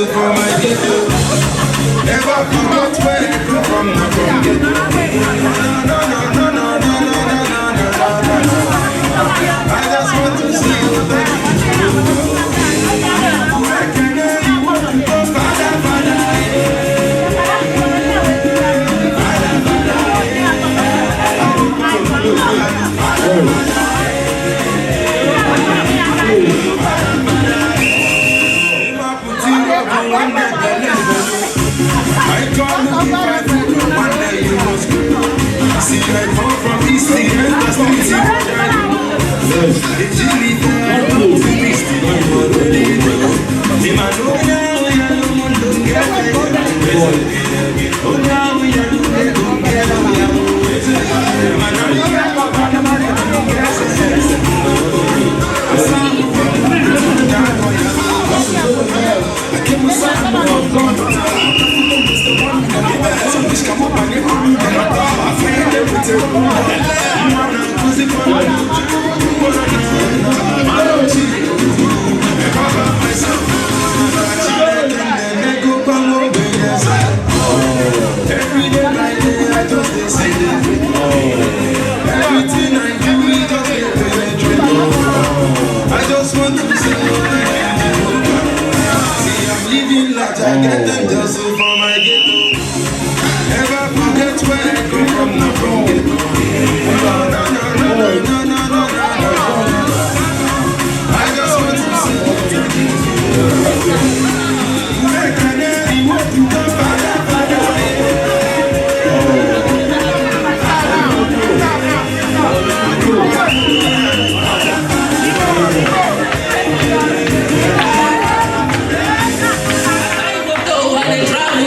just for my ghetto. Never forget where I come from, not from ghetto. No. I just want to see you back. I can hear you want to go, Father. I call you if one day you must go. See, I come from East End, that's the city. It's really there, to East End, every day like day, I just say that. Everything I do, we just get penetrated. I just want to say, see, I'm living large, I get them just for my ghetto. Never forget where I come from, not from ghetto. No. I just want to say, where can anyone do the Father? Traveling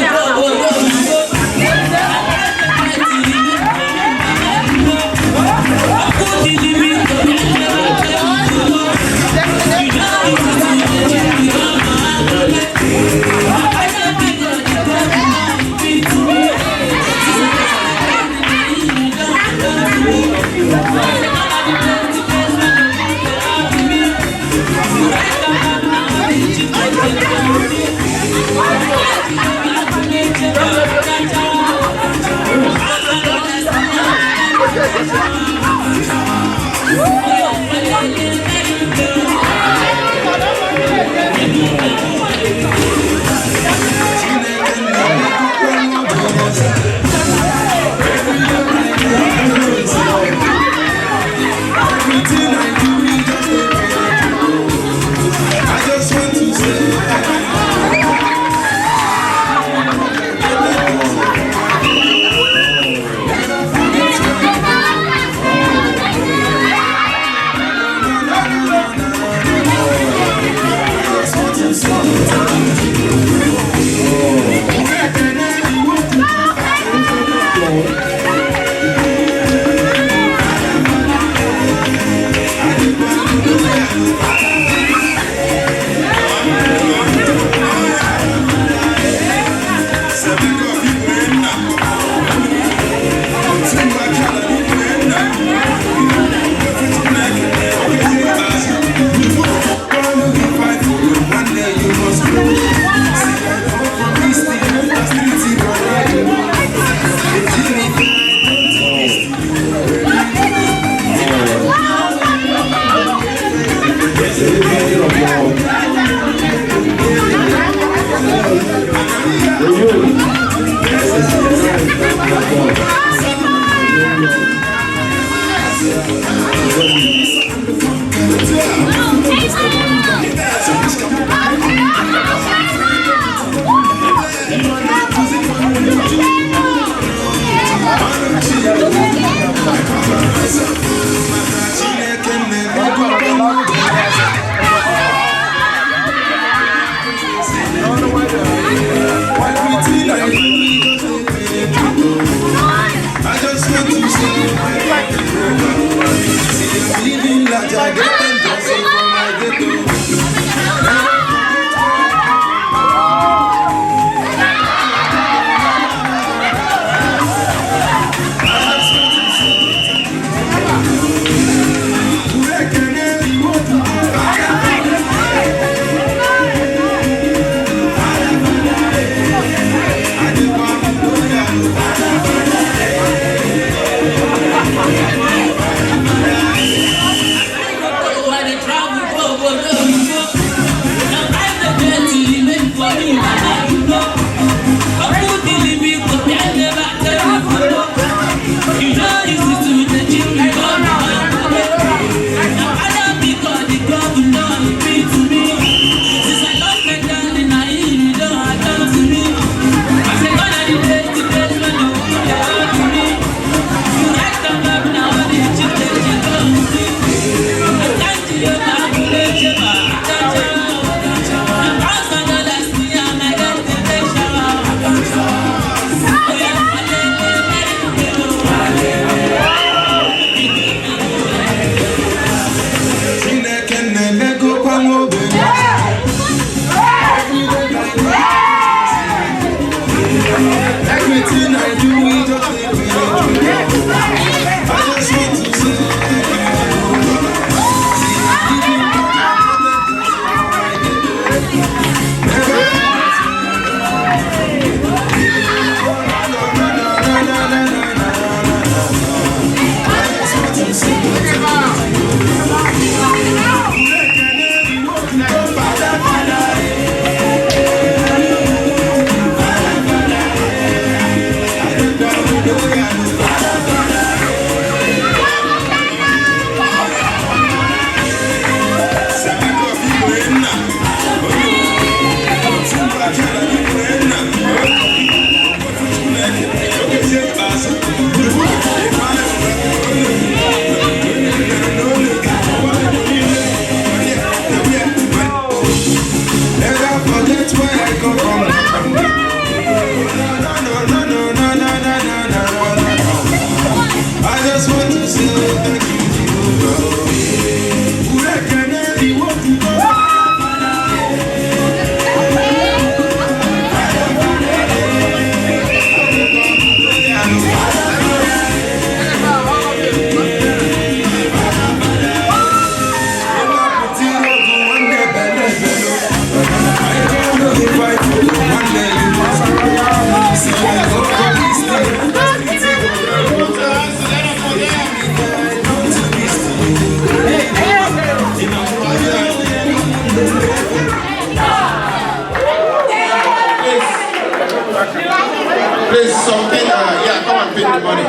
Please, something, yeah, come and pay the money.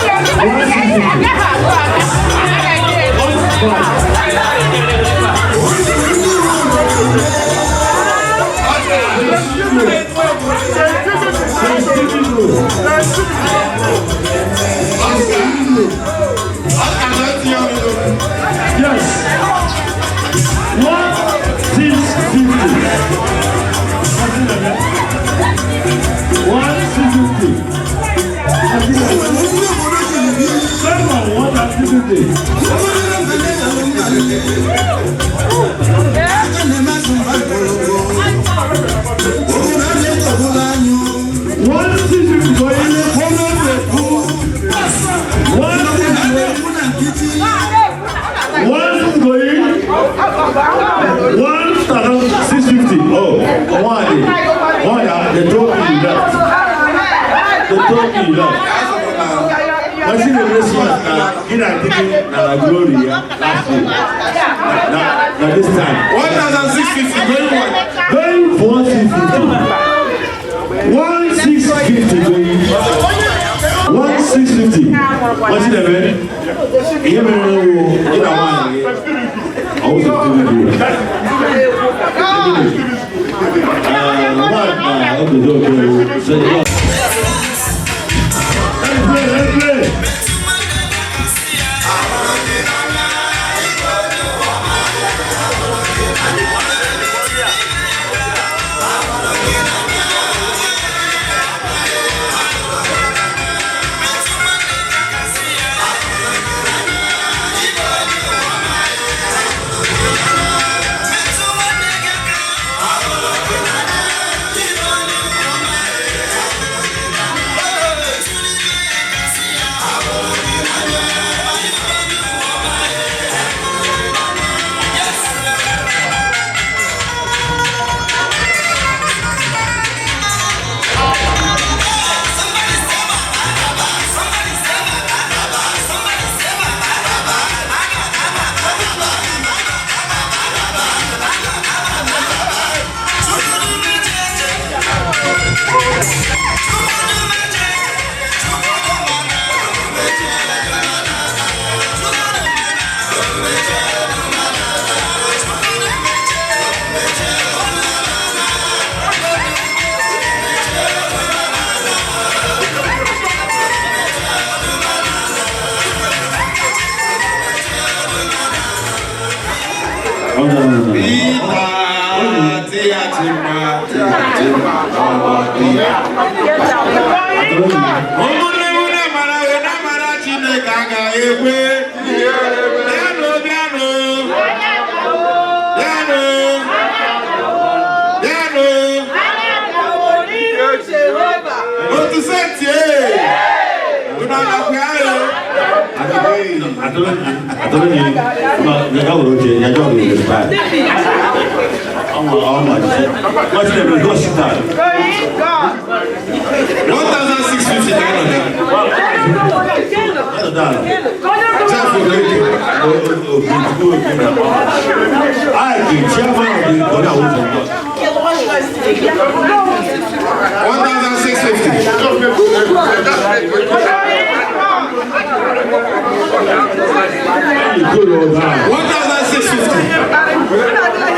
Yes. 1,650. Someone 1,650. They told me you left. They told me you left. What's in the race was in I think glory last week. Now this time. 1,650 going what? Going for 1,650. 1,650 going. 1,650. What's in the man? You never know. You know why? I was doing it.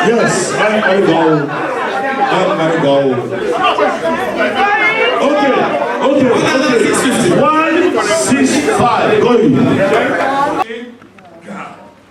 Yes, I go. Okay.